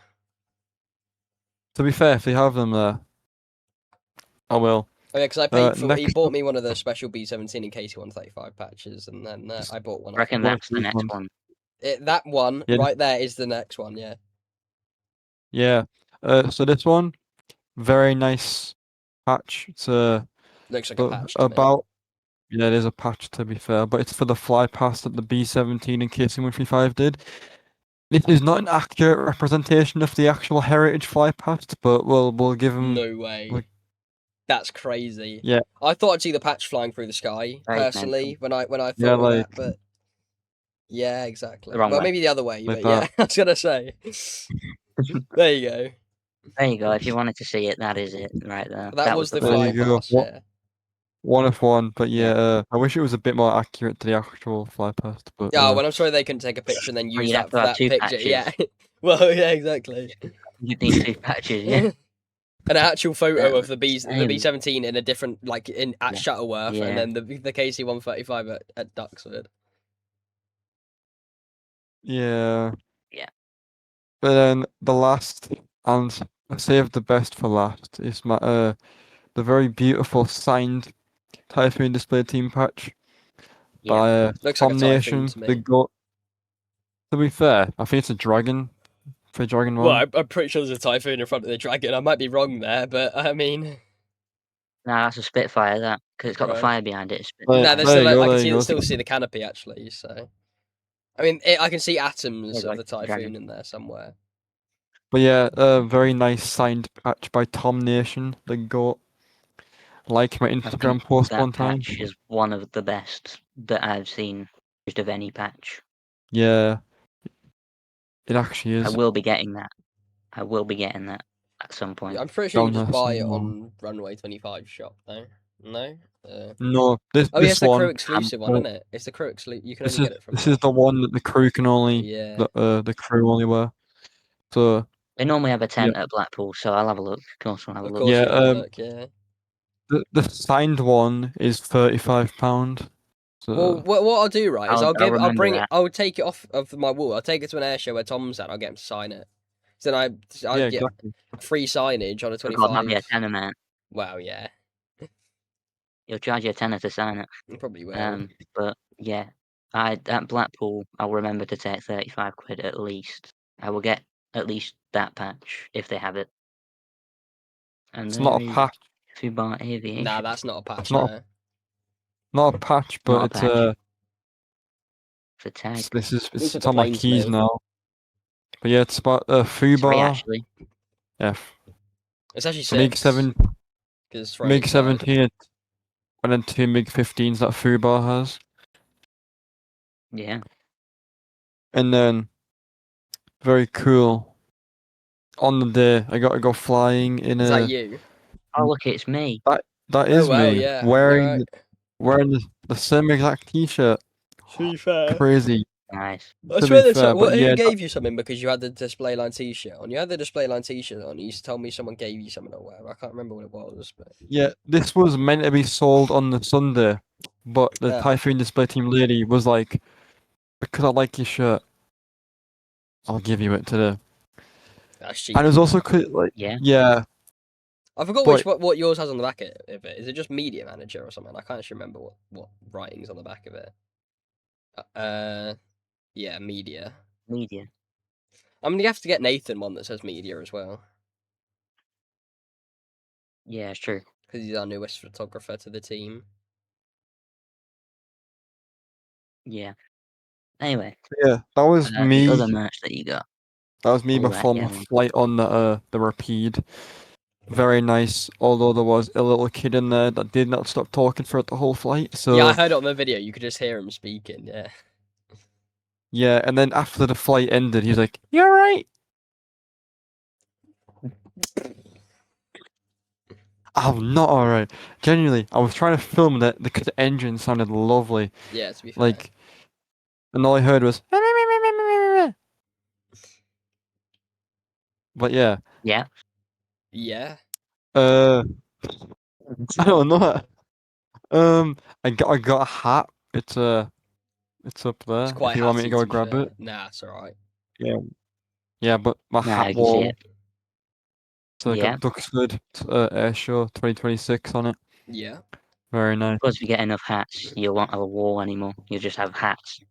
To be fair, if they have them there, I will. Oh yeah, because I paid for. He next bought me one of the special B17 and KC-135 patches, and then I bought one. I reckon One of that's the these next ones. one. That one Yeah. right there is the next one. Yeah. Yeah. So this one, very nice patch. It's Looks like a patch to me. about. Yeah, it is a patch to be fair, but it's for the fly past that the B17 and KC-135 did. This is not an accurate representation of the actual heritage fly past, but we'll give them. No way. like- That's crazy. Yeah. I thought I'd see the patch flying through the sky Very personally when I Yeah, thought of like that, but yeah, exactly. The wrong Well, way. maybe the other way, like but yeah, that. I was gonna say. There you go. There you go. If you wanted to see it, that is it right there. That was the There fly you go. pass. Yeah. One of one, but Yeah. yeah, I wish it was a bit more accurate to the actual fly past. But Yeah, well, I'm sorry they couldn't take a picture and then Or use you'd have that to for have that 2 picture. Yeah. patches. Well, yeah, exactly. You'd need 2 patches, yeah. An actual photo of the Same. B17 in a different, like at Yeah. Shuttleworth, and Yeah. then the KC 135 at Duxford. yeah. Yeah. But then the last, and I saved the best for last, is the very beautiful signed Typhoon display team patch Yeah. by Looks like a Tom typhoon Nation. to The me. goat. To be fair, I think it's a dragon for Dragon Well, One. I'm pretty sure there's a typhoon in front of the dragon. I might be wrong there, but I mean, No, that's a Spitfire, that, because it's got the right. fire behind it. It's There, No, Spitfire. there's there still you go. I can There you go. still see the canopy actually. So, I mean, I can see atoms There you of go, the typhoon dragon. in there somewhere. But yeah, a very nice signed patch by Tom Nation. The goat. Like my I Instagram think post that one time. patch is one of the best that I've seen used of any patch. Yeah, it actually I is. will be getting that. I will be getting that at some point. I'm pretty sure you can just Genre buy it someone. on Runway 25 shop. No, no. No, this Oh yeah, this it's the crew one. exclusive one, Well, isn't it? It's the crew exclusive. You can this only is get it from this there. is the one that the crew can only Yeah. the crew only wear. So They normally have a yeah, tent at Blackpool, so I'll have a look. Of course, I'll have a Of look. course, yeah. you'll have a look. Yeah. The signed one is £35. Well, So what I'll do right is I'll I'll remember bring it. that. I'll take it off of my wall. I'll take it to an air show where Tom's at. I'll get him to sign it. So then I yeah, get exactly. free signage on a Oh God, might be a 25. tenner, man. Wow, yeah, He'll charge you a tenner to sign it. you probably will. But yeah, at Blackpool, I'll remember to take 35 quid at least. I will get at least that patch if they have it. And It's there not a is patch. Fubar Nah, Aviation. that's not a It's patch. not No. not a patch, but Not a patch. It's a tag. Looks like it's a on my plane to keys me. now. But yeah, it's about It's free Fubar. actually. Yeah, It's actually so MiG 6 7, because it's MiG inside. 17, and then 2 MiG 15s that Fubar has, Yeah. and then very cool. On the day, I got to go flying in Is that a. you? Oh look, it's me. That Oh is well, me yeah. wearing Alright. wearing the same exact T-shirt. To be fair. Crazy, Nice. I to be swear there's fair, but who yeah, gave you something because you had the display line T-shirt on. You had the display line T-shirt on. You used to tell me someone gave you something or whatever. I can't remember what it was, but yeah. This was meant to be sold on the Sunday, but the oh, Typhoon display team lady was like, "Because I like your shirt, I'll give you it today." that's And it was cheeky. also like, Yeah. yeah, I forgot but what yours has on the back of it. Is it just media manager or something? I can't actually remember what writing's on the back of it. Uh, yeah, media. Media. I mean, you have to get Nathan one that says media as well Yeah, it's true. because he's our newest photographer to the team. Yeah. Anyway, yeah, that was the other me. merch that you got. That was me All that before my yelling. flight on the Rapide. Very nice, although there was a little kid in there that did not stop talking throughout the whole flight. So Yeah, I heard it on the video. You could just hear him speaking. Yeah. yeah, and then after the flight ended, he was like, "You all right?" I'm not all right. Genuinely, I was trying to film that because the engine sounded lovely. Yeah, to be fair. Like, and all I heard was. But yeah, Yeah. Yeah. I don't know. I got a hat. It's up It's there. If quite you want me to hatty, go to be grab fair. it. Nah, it's alright. Yeah, yeah. But my Nah, hat I can see wall. it. So I Yeah. got Duxford Air Show 2026 on it. Yeah. Very nice. Plus, if you get enough hats, you won't have a wall anymore. You'll just have hats.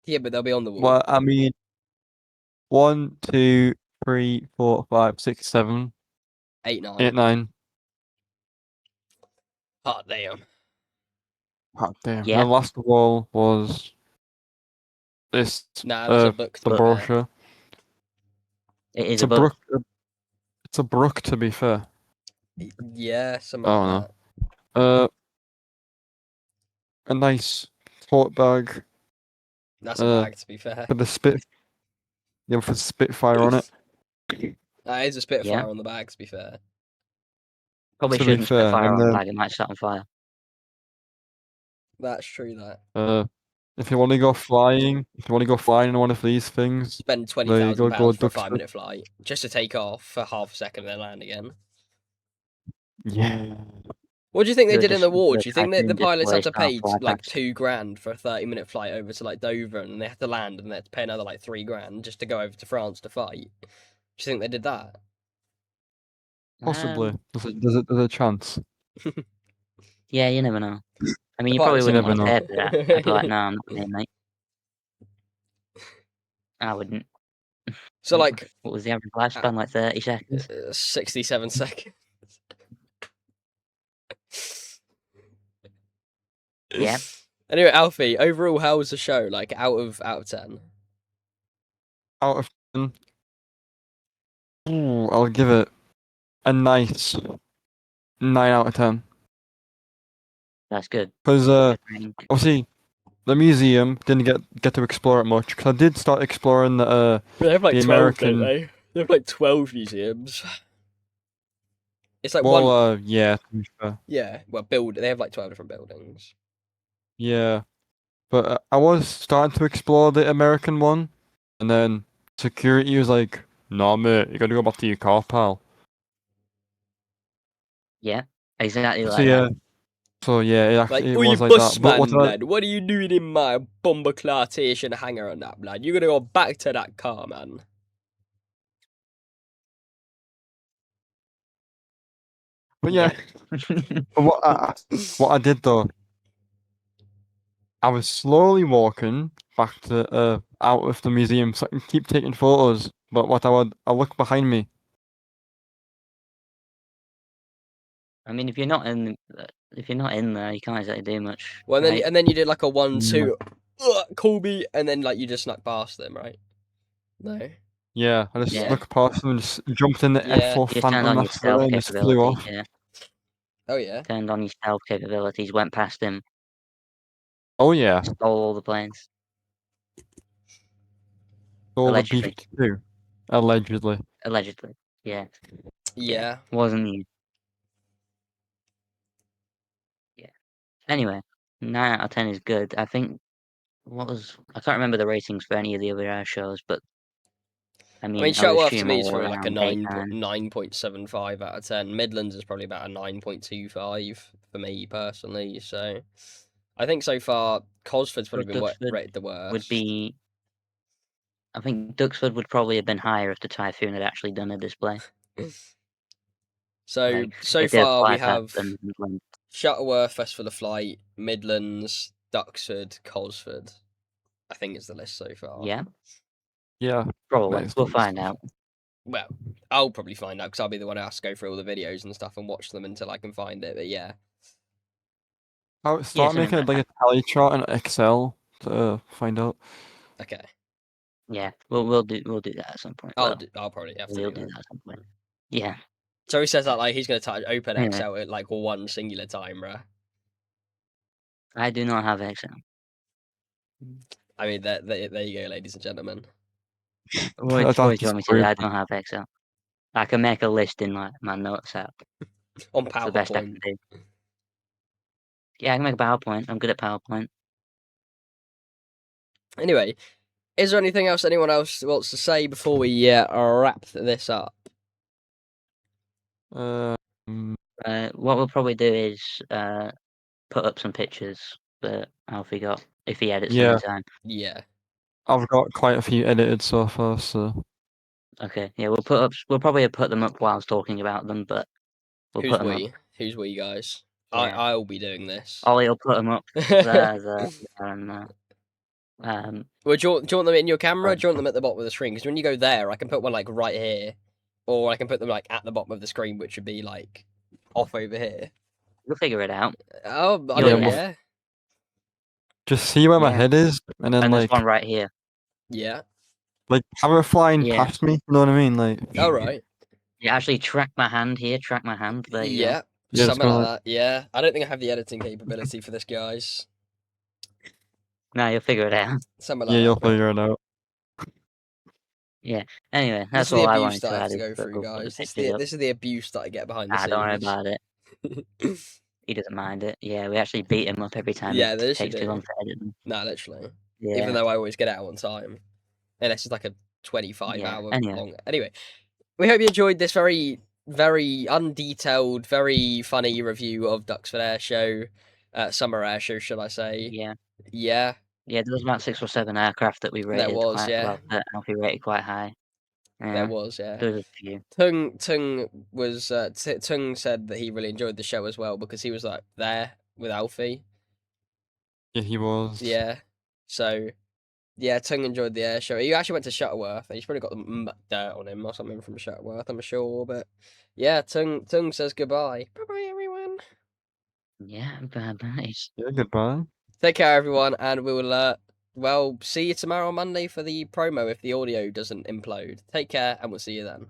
Yeah, but they'll be on the wall. Well, I mean, 1, 2, 3, 4, 5, 6, 7, 8, 8, 9. 9. Oh, damn. Oh, damn. Yeah. The last wall was this Nah, that's a book, to the be But fair. brochure. it is It's a a book. brook. It's a brook, to be fair. Yeah, something I like don't that. know. A nice tote bag. That's a bag, to be fair. With the for the Spitfire on it. That is a Yeah. Spitfire on the bag, to be fair. Probably To be shouldn't spit fair, fire and on the then bag, it might set on fire. That's true, that. if you want to go flying, in one of these things, Spend there you go. Go £20,000 for a Duxford. 5-minute flight just to take off for half a second and then land again. Yeah. What do you think they The did in the war? the Do you think that the Typhoon pilots had display to style pay fly like past. £2,000 for a 30-minute flight over to like Dover, and they had to land, and they had to pay another like £3,000 just to go over to France to fight? Do you think they did that? Possibly. There's a chance. Yeah, you never know. I mean, The you probably pilots You are wouldn't never want to know. pay for that. I'd be like, good. no, I'm not paying, mate. I wouldn't. So like What was the average lifespan? Like 30 seconds? 67 seconds. Yeah, Anyway, Alfie, overall, how was the show? Like out of 10? Out of 10, I'll give it a nice 9 out of 10. that's good. Because Good rating. obviously the museum didn't get to explore it much. Because I did start exploring They have like the 12, don't American. they? They have like 12 museums. It's like Well, one. yeah, to be fair. Yeah, well, they have like 12 different buildings. Yeah, but I was starting to explore the American one, and then security was like, "Nah, mate, you gotta go back to your car, pal." Yeah, exactly So like that. yeah, it Like, actually it oh, you was like that. But what busman, I lad. What are you doing in my bomber clartation hangar and that, lad? You're gonna go back to that car, man. but Yeah. yeah, but what I did though, I was slowly walking back to out of the museum so I can keep taking photos. But I look behind me. I mean, if you're not in there, you can't exactly do much, Well, right? and then you did like a Yeah, 1-2, call me, and then like you just snuck past them, right? No. yeah, I just Yeah, snuck past them and just jumped in the Yeah. F4 you just turned Phantom on your that's there stealth and just flew capabilities. off. Yeah, Oh yeah. turned on your stealth capabilities, went past him, Oh yeah, stole all the planes, all the allegedly. B-52, allegedly. Allegedly. Yeah, yeah, Yeah. wasn't you? Yeah. Anyway, 9 out of 10 is good. I think I can't remember the ratings for any of the other air shows, but I I mean, mean, I would Shuttleworth to assume me is all probably like a around 8, 9. 9.75 out of 10. Midlands is probably about a 9.25 for me personally. So I think so far Cosford's So probably been Duxford rated the would worst. be. I think Duxford would probably have been higher if the Typhoon had actually done a display. So Like, so it did far we fly past have them. When, Shuttleworth, Festival of Flight, Midlands, Duxford, Cosford. I think is the list so far. yeah, Yeah, that probably. is the We'll list. find out. Well, I'll probably find out because I'll be the one who has to go through all the videos and stuff and watch them until I can find it. But yeah, I'll Yeah, start something making like like that. a tally chart in Excel to find out. okay. Yeah, we'll do that at some point. Well, I'll probably have to we'll do do that. that at some point. Yeah. So he says that like he's gonna open Anyway, Excel at like one singular time, bruh. I do not have Excel. I mean, there you go, ladies and gentlemen. What That's do you the want me to do? story. I don't have Excel. I can make a list in like my notes app. On It's the best I PowerPoint. can do. Yeah, I can make a PowerPoint. I'm good at PowerPoint. Anyway, is there anything else anyone else wants to say before we wrap this up? Mm, What we'll probably do is put up some pictures that Alfie got if he edits them in yeah, time. Yeah. I've got quite a few edited so far, so Okay, yeah, we'll probably put them up whilst talking about them, but we'll Who's put them up. we? Who's we guys? Yeah, I'll be doing this. Ollie'll put them up there, and Well, do you want them in your camera? Or but do you want them at the bottom of the screen? Because when you go there, I can put one like right here, or I can put them like at the bottom of the screen, which would be like off over here. we'll figure it out. Oh, I You'll yeah, don't get we'll it. care. just see where my Yeah, head is, and then and there's one right here. Yeah. like have it flying Yeah, past me. You know what I mean? Like, All right. Yeah, actually, track my hand here. Track my hand. There you go. Yeah, Yeah, it's something got like like that. Yeah, I don't think I have the editing capability for this, guys. No, you'll figure it out. Something yeah, like you'll that, bro. figure it out. Yeah. Anyway, This that's is the all I abuse wanted that to I have add to is go the through, the guys. pictures up. This is the abuse that I get behind the Ah, don't worry scenes. about it. He doesn't mind it. Yeah, we actually beat him up every time Yeah, it they actually takes too do. long to edit them. No, literally. Even Yeah, though I always get it out on time. And it's just like a 25 yeah. hour Anyway, long. Anyway, we hope you enjoyed this very, very undetailed, very funny review of Duxford Air Show, Summer Air Show, should I say? yeah. Yeah, Yeah, there was about 6 or 7 aircraft that we there rated was, quite yeah, well, that Alfie rated quite high. there Yeah, was, yeah. there was a few. Tung was Tung said that he really enjoyed the show as well because he was like there with Alfie. Yeah, he was. Yeah, so yeah, Tung enjoyed the air show. He actually went to Shuttleworth. He's probably got the dirt on him or something from Shuttleworth, I'm sure. But yeah, Tung says goodbye. Bye bye, everyone. Yeah, bye-bye. Yeah, goodbye. Take care, everyone, and we will well see you tomorrow on Monday for the promo if the audio doesn't implode. Take care, and we'll see you then.